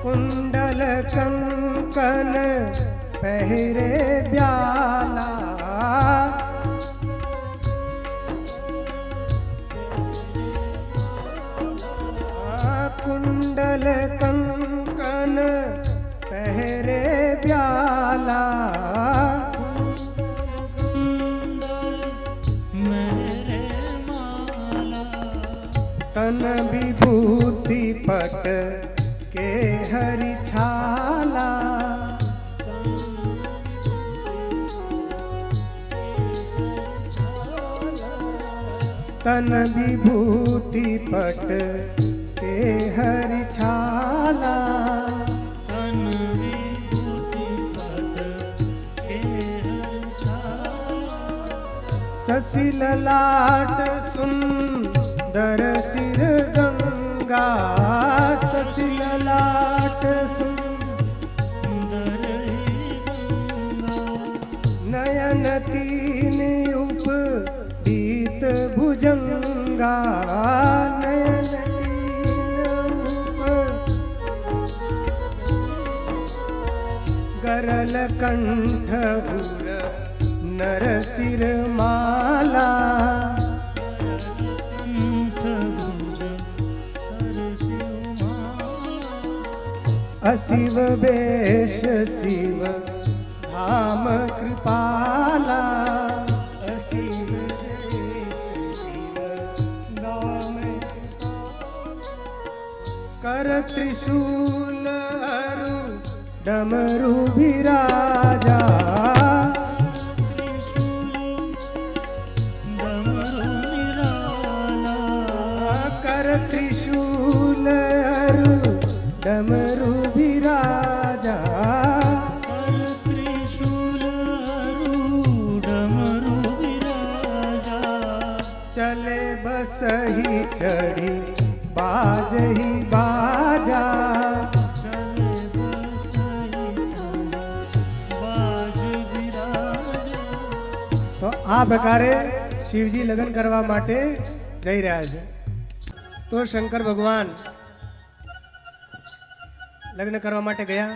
कुंडल कंकन पहरे ब्याला कुंडल कंकन पहरे ब्याला तन विभूति पट के हरि छाला तन विभूति पट के हरि छाला तन विभूति पट के हरि छाला शशि ललाट सुंदर सिर गंगा शशि ललाट सुंदर गंगा नयन तीन उपबीत भुजंगा नयन तीन उप गरल कंठ उर नर सिर माला अशिव वेश शिव धाम कृपाला अशिव वेश शिव धाम कर त्रिशूल अरु डमरु विराजा कर त्रिशूल अरु डमरु चले बस ही चढ़ी बाज ही बाजा चले बस बाज विराजा. તો આ પ્રકારે શિવજી લગ્ન કરવા માટે જઈ રહ્યા છે. તો શંકર ભગવાન લગ્ન કરવા માટે ગયા.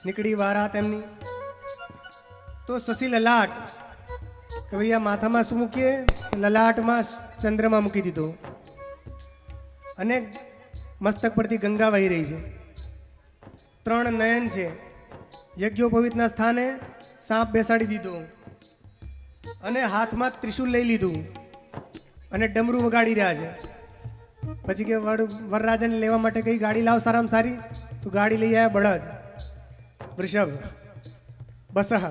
નીકળી વારાત એમની. તો શશી લલાટ કે ભાઈ આ માથામાં શું મૂકીએ? લલાટમાં ચંદ્રમાં મૂકી દીધો અને મસ્તક પરથી ગંગા વહી રહી છે. 3 નયન છે. યજ્ઞોપવિતના સ્થાને સાપ બેસાડી દીધો અને હાથમાં ત્રિશૂલ લઈ લીધું અને ડમરું વગાડી રહ્યા છે. પછી કે વરરાજાને લેવા માટે કઈ ગાડી લાવ સારામાં સારી? તો ગાડી લઈ આવ્યા બળદ વૃષભ બસહ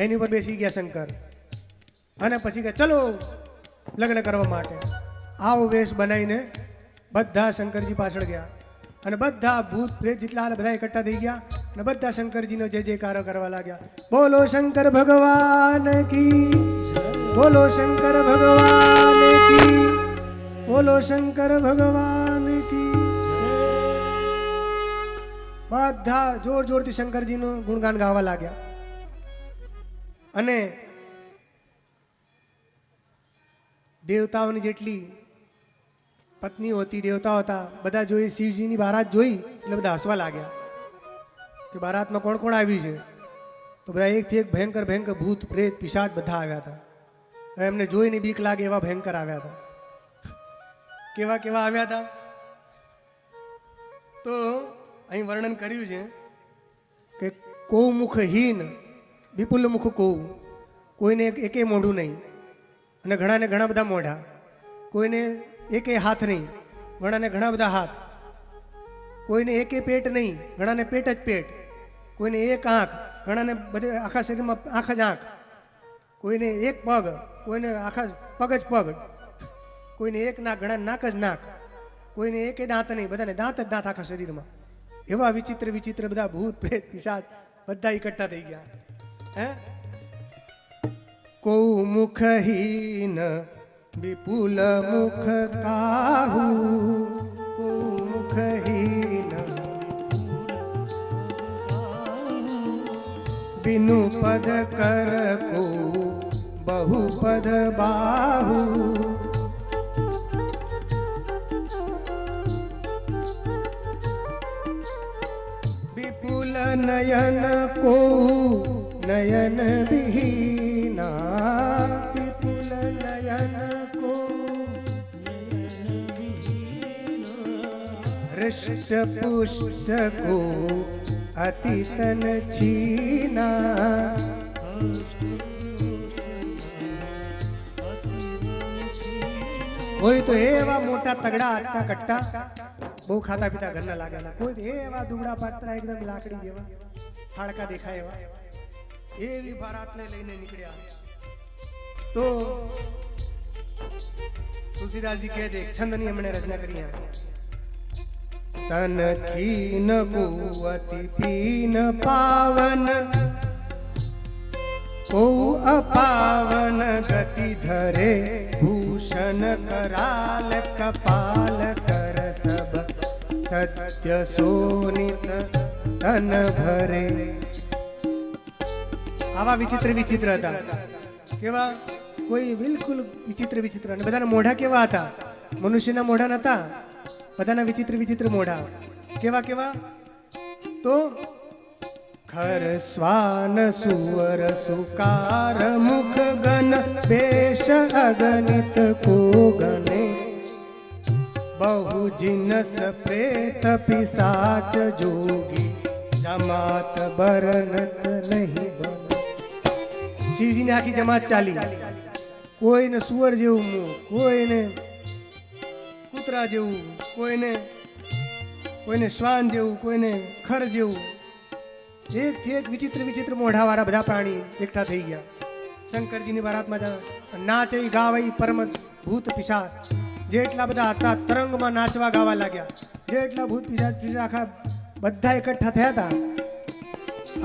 એની ઉપર બેસી ગયા શંકર અને પછી કે ચલો લગ્ન કરવા માટે. આવો વેશ બનાવીને બધા શંકરજી પાછળ ગયા અને બધા ભૂત પ્રેત જેટલા બધા એકઠા થઈ ગયા અને બધા શંકરજીનો જય જયકાર કરવા લાગ્યા. બોલો શંકર ભગવાન કી બોલો શંકર ભગવાન કી બોલો શંકર ભગવાન કી. બધા જોર જોરથી શંકરજીનું ગુણગાન ગાવા લાગ્યા અને દેવતાઓની જેટલી પત્નીઓ હતી દેવતાઓ હતા બધા જોઈ શિવજીની બારાત જોઈ એટલે બધા હસવા લાગ્યા કે બારાતમાં કોણ કોણ આવ્યું છે? તો બધા એકથી એક ભયંકર ભયંકર ભૂત પ્રેત પિશાચ બધા આવ્યા હતા. હવે એમને જોઈને બીક લાગે એવા ભયંકર આવ્યા હતા. કેવા કેવા આવ્યા હતા? તો અહીં વર્ણન કર્યું છે કે કૌ મુખહીન વિપુલ મુખ કૌ, કોઈને એકે મોઢું નહીં અને ઘણાને ઘણા બધા મોઢા કોઈને એકે હાથ નહીં, ઘણાને ઘણા બધા હાથ, કોઈને એકે પેટ નહીં, ઘણાને પેટ જ પેટ, કોઈને એક આંખ, ઘણાને બધે આખા શરીરમાં આંખ જ આંખ, કોઈને એક પગ, કોઈને આખા પગ જ પગ, કોઈને એક નાક, ઘણા નાક જ નાક, કોઈને એકે દાંત નહીં, બધાને દાંત જ દાંત આખા શરીરમાં. એવા વિચિત્ર વિચિત્ર બધા ભૂત પ્રેત પિશાચ બધા એકઠા થઈ ગયા. હે કો મુખહીન વિપુલ મુખ કાહુ, કો મુખહીન बिनु पद कर को बहु पद बाहु, विपुल नयन को नयन विहीना, विपुल नयन को हृष्ट पुष्ट को अतितन छीना, કોઈ તો એવા મોટા તગડા આટલા કટ્ટા બહુ ખાતા પીતા ઘરના લાગેલા, કોઈ તો એવા દુબળા પાત્રા એકદમ લાકડી જેવા હાડકા દેખાય એવા, એવી બારાતને લઈને નીકળ્યા. તો તુલસીદાસજી કહે છે એક છંદની એમણે રચના કરી. तन खीन को अति पीन पावन, को अपावन गति धरे, भूषण कराल कपाल कर सब सत्य सोनित तन भरे. आवा विचित्र विचित्र હતા. કેવા? કોઈ બિલકુલ વિચિત્ર વિચિત્ર, અને બધાના મોઢા કેવા હતા? મનુષ્યના મોઢા નતા, બધાના વિચિત્ર વિચિત્ર મોઢા. કેવા કેવા? તો ખર શ્વાન સુવર સુકાર મુખ ગન બેશ અગણિત કો ગને, બહુ જીનસ પ્રેત પિશાચ જોગી જમાત બરનત નહીં બન. શિવજીની આખી જમાત ચાલી. કોઈને સુવર જેવું મુખ, કોઈને કૂતરા જેવું, કોઈને શ્વાન જેવું, કોઈને ખર જેવું, એકથી એક વિચિત્ર વિચિત્ર મોઢાવાળા બધા પ્રાણી એકઠા થઈ ગયા. શંકરજીની બારાતમાં નાચે ગાવઈ પરમ ભૂત પિશાચ, જેટલા બધા હતા તરંગમાં નાચવા ગાવા લાગ્યા. જેટલા ભૂત પિશાચ આખા બધા એકઠા થયા હતા.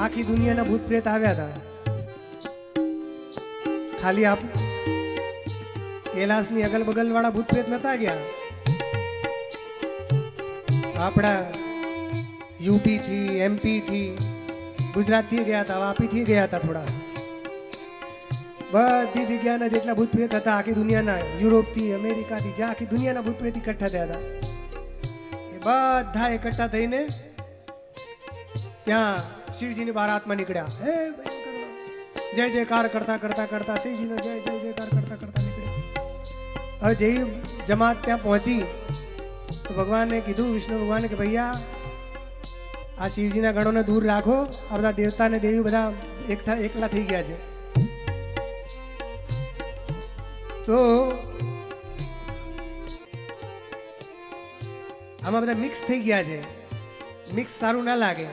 આખી દુનિયાના ભૂત પ્રેત આવ્યા હતા. ખાલી આપ કૈલાસની અગલ બગલ વાળા ભૂત પ્રેત નતા ગયા. આપણા યુપી થી, એમપી થી, ગુજરાત થી ગયા હતા, વાપી થી ગયા હતા. થોડા બધી જગ્યાના જેટલા ભૂત પ્રેત હતા આખી દુનિયાના, યુરોપ થી, અમેરિકા થી, જ્યાં આખી દુનિયાના ભૂત પ્રેત એકઠા થયા હતા, એ બધા એકઠા થઈને ત્યાં શિવજીની બારાતમાં નીકળ્યા. હે જય જયકાર કરતા કરતા કરતા શિવજીનો જય જય જયકાર કરતા કરતા નીકળ્યા. હવે જે જમાત ત્યાં પહોંચી તો ભગવાને કીધું, વિષ્ણુ ભગવાને, કે ભૈયા આ શિવજીના ગણોને દૂર રાખો, આ બધા દેવતા ને દેવી બધા એકલા થઈ ગયા છે. તો આમાં બધા મિક્સ થઈ ગયા છે. મિક્સ સારું ના લાગે.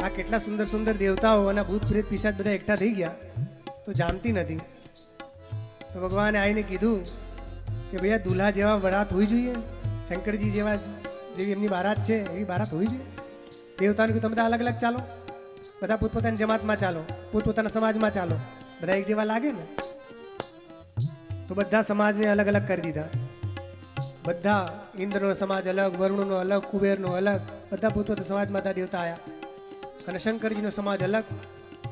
આ કેટલા સુંદર સુંદર દેવતાઓ અને ભૂત પ્રેત પિશાચ બધા એકઠા થઈ ગયા તો જામતી નથી. તો ભગવાને આવીને કીધું કે ભૈયા દુલ્હા જેવા બારાત હોવી જોઈએ, શંકરજી જેવી એમની બારાત છે એવી બારાત હોવી જોઈએ. દેવતાને કીધું તમે બધા અલગ અલગ ચાલો, બધા પોતપોતાની જમાતમાં ચાલો, પોતપોતાના સમાજમાં ચાલો, બધા એક જેવા લાગે ને. તો બધા સમાજને અલગ અલગ કરી દીધા. બધા ઇન્દ્રનો સમાજ અલગ, વરુણનો અલગ, કુબેરનો અલગ, બધા પોતપોતાના સમાજમાં હતા દેવતા આવ્યા. અને શંકરજીનો સમાજ અલગ,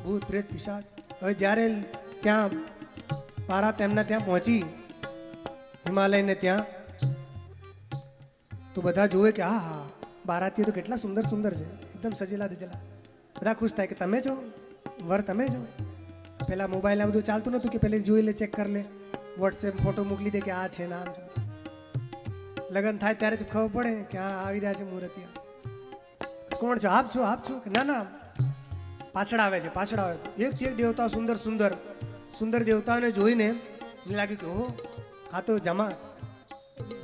ભૂત પ્રેત પિશાચ. હવે જ્યારે ત્યાં બારાત એમના ત્યાં પહોંચી હિમાલયને ત્યાં, તો બધા જોવે કે હા હા બારાતીઓ તો કેટલા સુંદર સુંદર છે, એકદમ સજેલા ધજેલા. બધા ખુશ થાય કે તમે છો, વર તમે છો. પહેલા મોબાઈલ બધું ચાલતું નહોતું કે પહેલે જોઈ લે, ચેક કરી લે, વોટ્સએપ ફોટો મોકલી દે કે આ છે નામ છે. લગ્ન થાય ત્યારે જ ખબર પડે કે હા આવી રહ્યા છે મુહૂર્તિયા. કોણ છો? આપ છો? આપ છો? ના ના પાછળ આવે છે, પાછળ આવે. એકથી એક દેવતા સુંદર સુંદર સુંદર દેવતાઓને જોઈને મને લાગ્યું કે ઓહો આ તો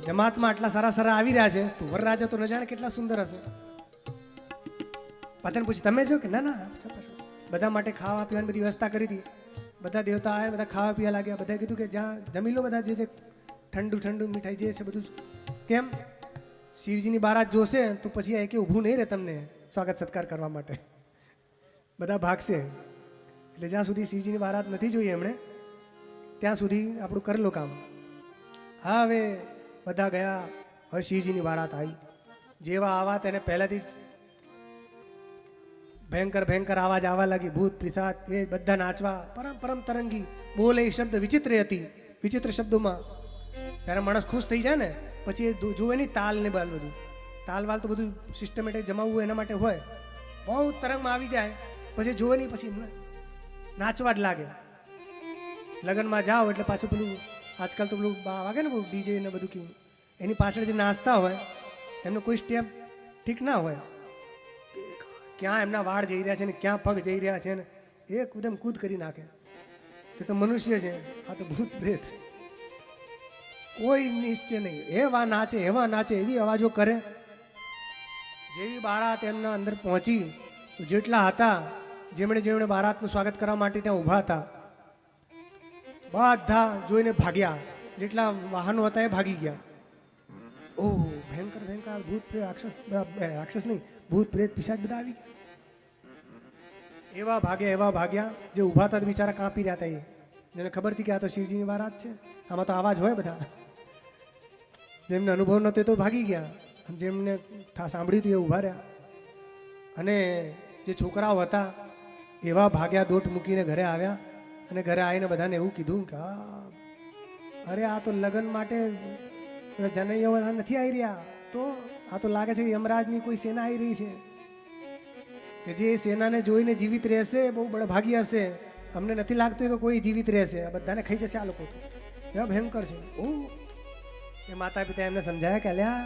જમાતમાં આટલા સારા સારા આવી રહ્યા છે તો વરરાજા તો ન જાણે કેટલા સુંદર હશે. પતન પૂછી તમે જો કે ના ના બધા માટે ખાવા પીવાની બધી વ્યવસ્થા કરી હતી. બધા દેવતા આવ્યા, બધા ખાવા પીવા લાગ્યા. બધાએ કીધું કે જ્યાં જમી લો બધા જે છે ઠંડુ ઠંડુ મીઠાઈ જે છે બધું. કેમ શિવજીની બારાત જોશે તો પછી એ કે ઊભું નહીં રહે તમને સ્વાગત સત્કાર કરવા માટે, બધા ભાગશે. એટલે જ્યાં સુધી શિવજીની બારાત નથી જોઈ એમણે ત્યાં સુધી આપણું કરેલું કામ. હા હવે બધા ગયા. હવે શિવજીની બારાત આવી. જેવા આવા તેને પહેલાથી જ ભયંકર ભયંકર અવાજ આવવા લાગી. ભૂત પિશાચ એ બધા નાચવા પરમ પરમ તરંગી બોલે. એ શબ્દ વિચિત્ર હતી, વિચિત્ર શબ્દોમાં. ત્યારે માણસ ખુશ થઈ જાય ને પછી એ જોવે નહીં તાલ ને બાલ બધું. તાલ વાલ તો બધું સિસ્ટમેટિક જમાવવું એના માટે હોય. બહુ તરંગમાં આવી જાય પછી જોવે નહીં, પછી નાચવા જ લાગે. લગ્નમાં જાઓ એટલે પાછું પેલું આજકાલ તો પેલું વાગે ને ડીજે ને બધું કેવું, એની પાછળ જે નાચતા હોય એમનો કોઈ સ્ટેપ ઠીક ના હોય. ક્યાં એમના વાળ જઈ રહ્યા છે ને ક્યાં પગ જઈ રહ્યા છે ને એકદમ કૂદ કરી નાખે. તે તો મનુષ્ય છે, આ તો ભૂત પ્રેત. કોઈ નિશ્ચય નહીં. એવા નાચે એવી અવાજો કરે. જેવી બારાત એમના અંદર પહોંચી તો જેટલા હતા જેમણે બારાતનું સ્વાગત કરવા માટે ત્યાં ઊભા હતા બધા જોઈને ભાગ્યા. જેટલા વાહનો હતા એ ભાગી ગયા. ઓહ ભયંકર ભયંકર ભૂત પ્રેત રાક્ષસ નહીં, ભૂત પ્રેત પિશાચ બધા આવી ગયા. એવા ભાગ્યા જે ઊભા હતા બિચારા કાંપી રહ્યા હતા. જેને ખબર હતી કે આ તો શિવજીની બારાત છે, આમાં તો અવાજ હોય બધા. જેમને અનુભવ નહોતો તો ભાગી ગયા, જેમને સાંભળ્યું હતું એ ઊભા રહ્યા. અને જે છોકરાઓ હતા એવા ભાગ્યા દોટ મૂકીને ઘરે આવ્યા. અને ઘરે આવીને બધાને એવું કીધું કે અરે આ તો લગ્ન માટે જનૈયો નથી આવી રહ્યા, તો આ તો લાગે છે કે યમરાજની કોઈ સેના આવી રહી છે કે જે સેનાને જોઈને જીવિત રહેશે. બહુ બળભાગી હશે. અમને નથી લાગતું કે કોઈ જીવિત રહેશે. આ બધાને ખાઈ જશે આ લોકો તો. એવા ભયંકર છે. એ માતા પિતા એમને સમજાયા કે અલ્યા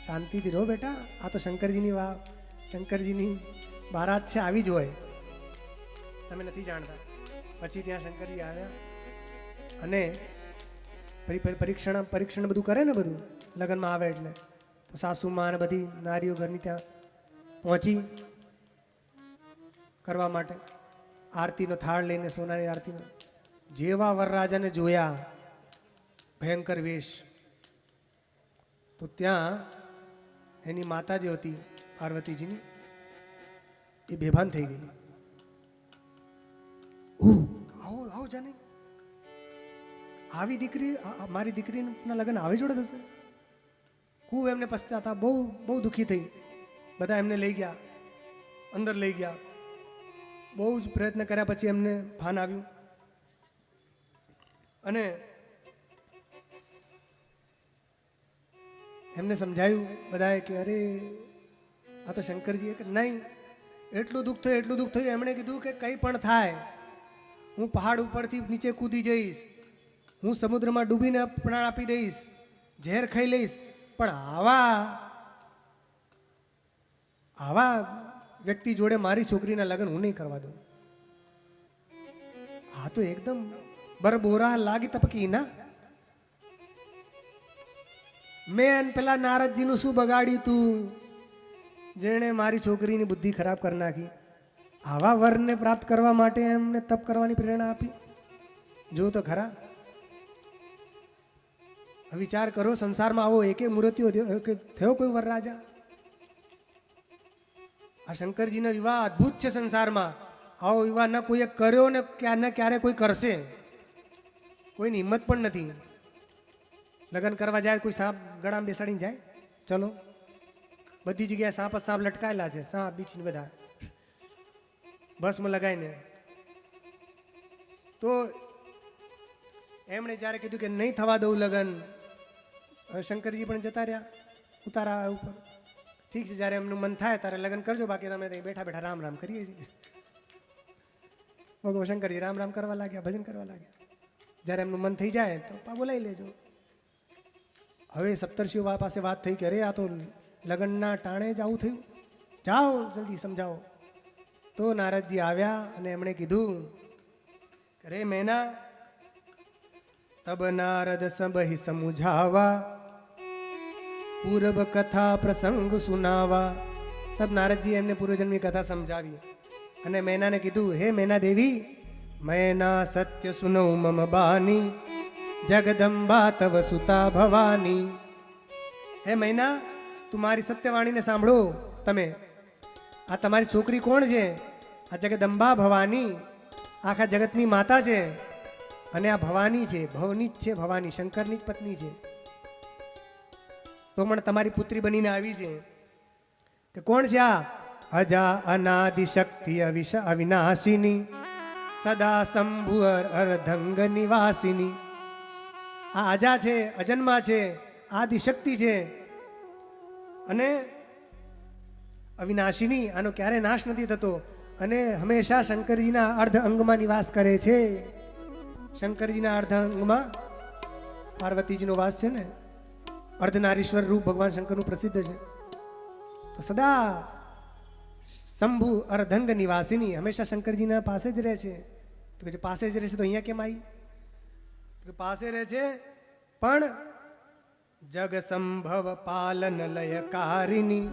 શાંતિથી રહો બેટા, આ તો શંકરજીની બારાત છે, આવી જ હોય, તમે નથી જાણતા. પછી ત્યાં શંકરજી આવ્યા અને પરીક્ષણ બધું કરે ને, બધું લગ્નમાં આવે એટલે તો સાસુમાં અને બધી નારીઓ ઘરની ત્યાં પહોંચી કરવા માટે આરતીનો થાળ લઈને, સોનાની આરતીનો. જેવા વરરાજાને જોયા ભયંકર વેશ, તો ત્યાં એની માતા જે હતી પાર્વતીજીની એ બેભાન થઈ ગઈ. આવો જાને આવી દીકરી, મારી દીકરીના લગ્ન આવી જોડે થશે. ખૂબ એમને પશ્ચાતાપ, બહુ દુઃખી થઈ. બધા એમને લઈ ગયા, અંદર લઈ ગયા. બહુ જ પ્રયત્ન કર્યા પછી એમને ભાન આવ્યું. અને એમને સમજાયું બધાએ કે અરે આ તો શંકરજી કે નહીં, એટલું દુઃખ થયું. એમણે કીધું કે કંઈ પણ થાય, હું પહાડ ઉપરથી નીચે કૂદી જઈશ, હું સમુદ્રમાં ડૂબીને પ્રાણ આપી દઈશ, ઝેર ખાઈ લઈશ, પણ આવા વ્યક્તિ જોડે મારી છોકરીના લગ્ન હું નહીં કરવા દઉં. આ તો એકદમ બરબોરા લાગી તપકી ના. મેં પેલા નારદજીનું શું બગાડ્યું તું, જેણે મારી છોકરીની બુદ્ધિ ખરાબ કરી નાખી. આવા વરને પ્રાપ્ત કરવા માટે એમને તપ કરવાની પ્રેરણા આપી. જો તો ખરા, વિચાર કરો, સંસારમાં આવો એકે મૂર્તિઓ થયો કોઈ વરરાજા? આ શંકરજીનો વિવાહ અદ્ભુત છે સંસારમાં. આવો વિવાહ ન કોઈએ કર્યો ને ક્યારે કોઈ કરશે. કોઈની હિંમત પણ નથી. લગ્ન કરવા જાય કોઈ સાપ ગળામાં બેસાડીને જાય. ચલો, બધી જગ્યાએ સાપ જ સાપ લટકાયેલા છે, સાપ બીચને બધા ભસ્મ લગાવીને. તો એમણે જ્યારે કીધું કે નહીં થવા દઉં લગ્ન, શંકરજી પણ જતા રહ્યા ઉતારા ઉપર. ઠીક છે, જ્યારે એમનું મન થાય ત્યારે લગ્ન કરજો, બાકી તમે ત્યાં બેઠા બેઠા રામ રામ કરીએ છીએ. ભગવાન શંકરજી રામ રામ કરવા લાગ્યા, ભજન કરવા લાગ્યા. જ્યારે એમનું મન થઈ જાય તો બોલાવી લેજો. હવે સપ્તર્ષિઓ પાસે વાત થઈ કે અરે આ તો લગ્નના ટાણે જ આવું થયું, જાઓ જલ્દી સમજાવો. તો નારદજી આવ્યા અને એમણે કીધું અરે મેના, तब नारद सबहि समुझावा पूर्व कथा प्रसंग सुनावा. તબ નારદજી એમને પૂર્વજન્મની કથા સમજાવી અને મેનાને કીધું, હે મેના દેવી, मैना सत्य सुनो मम बानी जगदम्बा तव सुता भवानी. હે મૈના, તું મારી સત્યવાણીને સાંભળો. તમે આ તમારી છોકરી કોણ છે? આ જગદંબા ભવાની, આખા જગતની માતા છે. અને આ ભવાની છે, ભવની જ છે. ભવાની શંકરની જ પત્ની છે. તો પણ તમારી પુત્રી બનીને આવી છે. કે કોણ છે આ? અજા અનાદિ શક્તિ અવિનાશિની સદા શંભુ અર્ધંગ નિવાસિની. આ અજા છે, અજન્મા છે, આદિશક્તિ છે અને અવિનાશિની. આનો ક્યારે નાશ નથી થતો અને હંમેશા શંકરજીના અર્ધ અંગમાં નિવાસ કરે છે. શંકરજીના અર્ધ અંગમાં પાર્વતીજીનો વાસ છે ને. અર્ધનારીશ્વર રૂપ ભગવાન શંકરનું પ્રસિદ્ધ છે. તો સદા શંભુ અર્ધંગ નિવાસિની, હંમેશા શંકરજીના પાસે જ રહે છે. તો કે પાસે જ રહે છે તો અહીંયા કેમ આવી? તો પાસે રહે છે પણ જગ સંભવ પાલન લયકારિણી.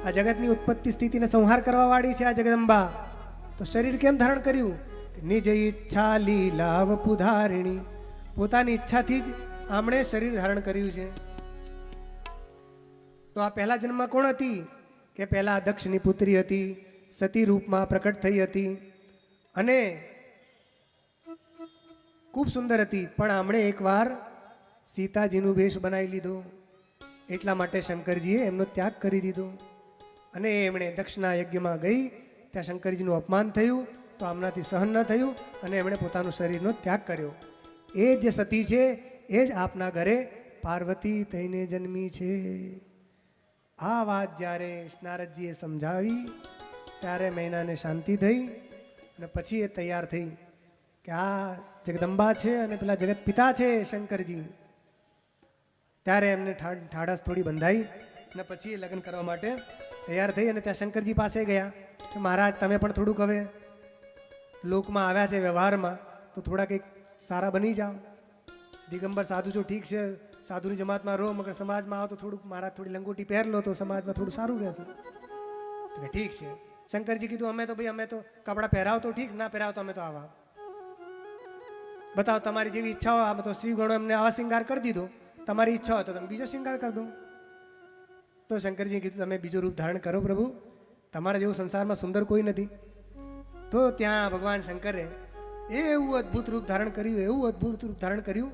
આ જગતની ઉત્પત્તિ સ્થિતિને સંહાર કરવા વાળી છે આ જગદંબા. તો શરીર કેમ ધારણ કર્યું? નિજ ઈચ્છા લીલાવ પુધારિણી. પોતાની ઈચ્છાથી જ આમણે શરીર ધારણ કર્યું છે. તો આ પહેલા જન્મમાં કોણ હતી? કે પહેલા દક્ષની પુત્રી હતી, સતી રૂપમાં પ્રકટ થઈ હતી અને ખૂબ સુંદર હતી. પણ આમણે એકવાર સીતાજીનું વેશ બનાવી લીધો. એટલા માટે શંકરજીએ એમનો ત્યાગ કરી દીધો અને એમણે દક્ષના યજ્ઞમાં ગઈ. ત્યાં શંકરજીનું અપમાન થયું તો આમનાથી સહન ન થયું અને એમણે પોતાનું શરીરનો ત્યાગ કર્યો. એ જે સતી છે એ જ આપના ઘરે પાર્વતી થઈને જન્મી છે. આ વાત જ્યારે નારદજીએ સમજાવી ત્યારે મૈનાને શાંતિ થઈ અને પછી એ તૈયાર થઈ કે આ જગદંબા છે અને પેલા જગત પિતા છે શંકરજી. ત્યારે એમને ઠાડસ થોડી બંધાઈ અને પછી એ લગ્ન કરવા માટે તૈયાર થઈ અને ત્યાં શંકરજી પાસે ગયા કે મહારાજ, તમે પણ થોડુંક હવે લોકમાં આવ્યા છે વ્યવહારમાં, તો થોડા કંઈક સારા બની જાઓ. દિગંબર સાધુ છો ઠીક છે, સાધુની જમાતમાં રહો, મગર સમાજમાં આવો તો થોડુંક મહારાજ થોડી લંગોટી પહેર લો તો સમાજમાં થોડું સારું રહેશે. તો કે ઠીક છે. શંકરજી કીધું, અમે તો કપડાં પહેરાવ તો ઠીક, ના પહેરાવ તો અમે તો આવા. બતાવો તમારી જેવી ઈચ્છા હોય. આમ તો શ્રી ગણો એમને આવા શિંગાર કરી દીધો. તમારી ઈચ્છા હોય તો તમે બીજો શિંગાર કરી દો. તો શંકરજીએ કીધું, તમે બીજું રૂપ ધારણ કરો પ્રભુ, તમારા જેવું સંસારમાં સુંદર કોઈ નથી. તો ત્યાં ભગવાન શંકરે એવું અદ્ભુત રૂપ ધારણ કર્યું, એવું અદ્ભુત રૂપ ધારણ કર્યું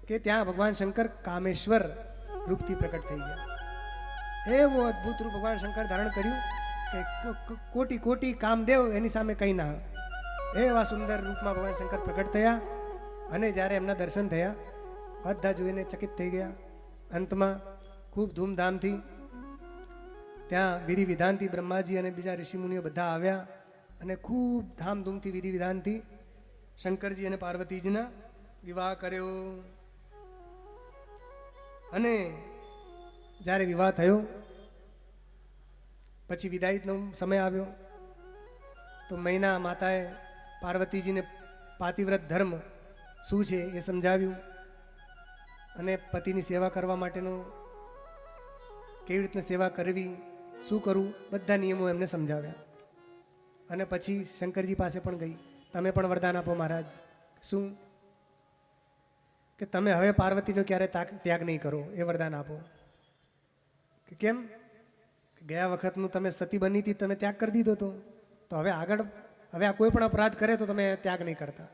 કે ત્યાં ભગવાન શંકર કામેશ્વર રૂપથી પ્રકટ થઈ ગયા. એવું અદ્ભુત રૂપ ભગવાન શંકર ધારણ કર્યું કે કોટી કોટી કામદેવ એની સામે કંઈ ના. એવા સુંદર રૂપમાં ભગવાન શંકર પ્રકટ થયા અને જ્યારે એમના દર્શન થયા બધા જોઈને ચકિત થઈ ગયા. અંતમાં ખૂબ ધૂમધામથી ત્યાં વિધિ વિધાનથી બ્રહ્માજી અને બીજા ઋષિમુનિઓ બધા આવ્યા અને ખૂબ ધામધૂમથી વિધિ વિધાનથી શંકરજી અને પાર્વતીજીના વિવાહ કર્યો. અને જ્યારે વિવાહ થયો પછી વિદાયનો સમય આવ્યો તો મૈના માતાએ પાર્વતીજીને પાતિવ્રત ધર્મ શું છે એ સમજાવ્યું અને પતિની સેવા કરવા માટેનો કેવી રીતના સેવા કરવી, શું કરવું, બધા નિયમો એમને સમજાવ્યા. અને પછી શંકરજી પાસે પણ ગઈ, તમે પણ વરદાન આપો મહારાજ. શું? કે તમે હવે પાર્વતીનો ક્યારે ત્યાગ નહીં કરો, એ વરદાન આપો. કે કેમ? ગયા વખતનું તમે સતી બની હતી, તમે ત્યાગ કરી દીધો હતો, તો હવે આગળ હવે આ કોઈ પણ અપરાધ કરે તો તમે ત્યાગ નહીં કરતા.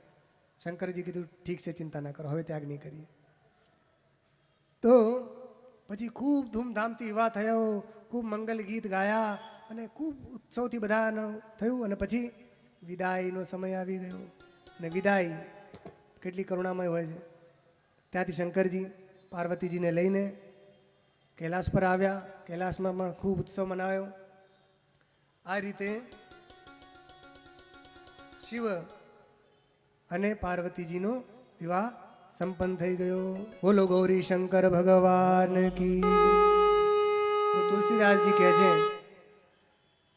શંકરજી કીધું, ઠીક છે, ચિંતા ના કરો, હવે ત્યાગ નહીં કરીએ. તો પછી ખૂબ ધૂમધામથી વિવાહ થયો, ખૂબ મંગલ ગીત ગાયા અને ખૂબ ઉત્સવથી બધાનું થયું. અને પછી વિદાયનો સમય આવી ગયો અને વિદાય કેટલી કરુણામય હોય છે. ત્યાંથી શંકરજી પાર્વતીજીને લઈને કૈલાસ પર આવ્યા. કૈલાસમાં પણ ખૂબ ઉત્સવ મનાવ્યો. આ રીતે શિવ અને પાર્વતીજીનો વિવાહ સંપન્ન થઈ ગયો. બોલો ગૌરી શંકર ભગવાન કી. તો તુલસીદાસજી કહે છે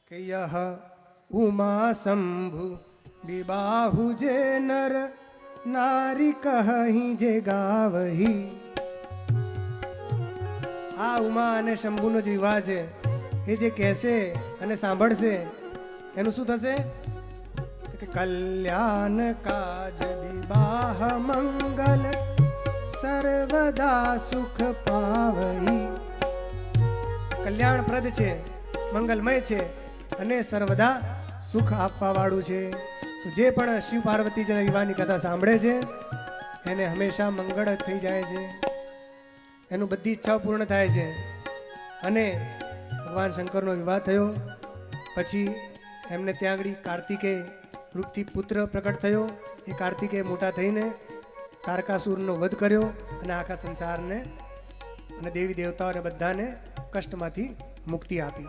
કે યહ ઉમા શંભુ વિબાહુ જે નર નારી કહી જે ગાવહી. આ ઉમા અને શંભુનો જે વિવાહ છે એ જે કહેશે અને સાંભળશે એનું શું થશે કે કલ્યાણ કાજ વિવાહ મંગલ સર્વદા સુખ પાવહી. કલ્યાણપ્રદ છે, મંગલમય છે અને સર્વદા સુખ આપવા વાળું છે. તો જે પણ શિવ પાર્વતીજીના વિવાહની કથા સાંભળે છે એને હંમેશા મંગળ જ થઈ જાય છે, એનું બધી ઈચ્છાઓ પૂર્ણ થાય છે. અને ભગવાન શંકરનો વિવાહ થયો પછી એમને ત્યાં આગળ કાર્તિકેય રૂપથી પુત્ર પ્રકટ થયો. એ કાર્તિકેય મોટા થઈને તારકાસુરનો વધ કર્યો અને આખા સંસારને અને દેવી દેવતાઓને બધાને કષ્ટમાંથી મુક્તિ આપી.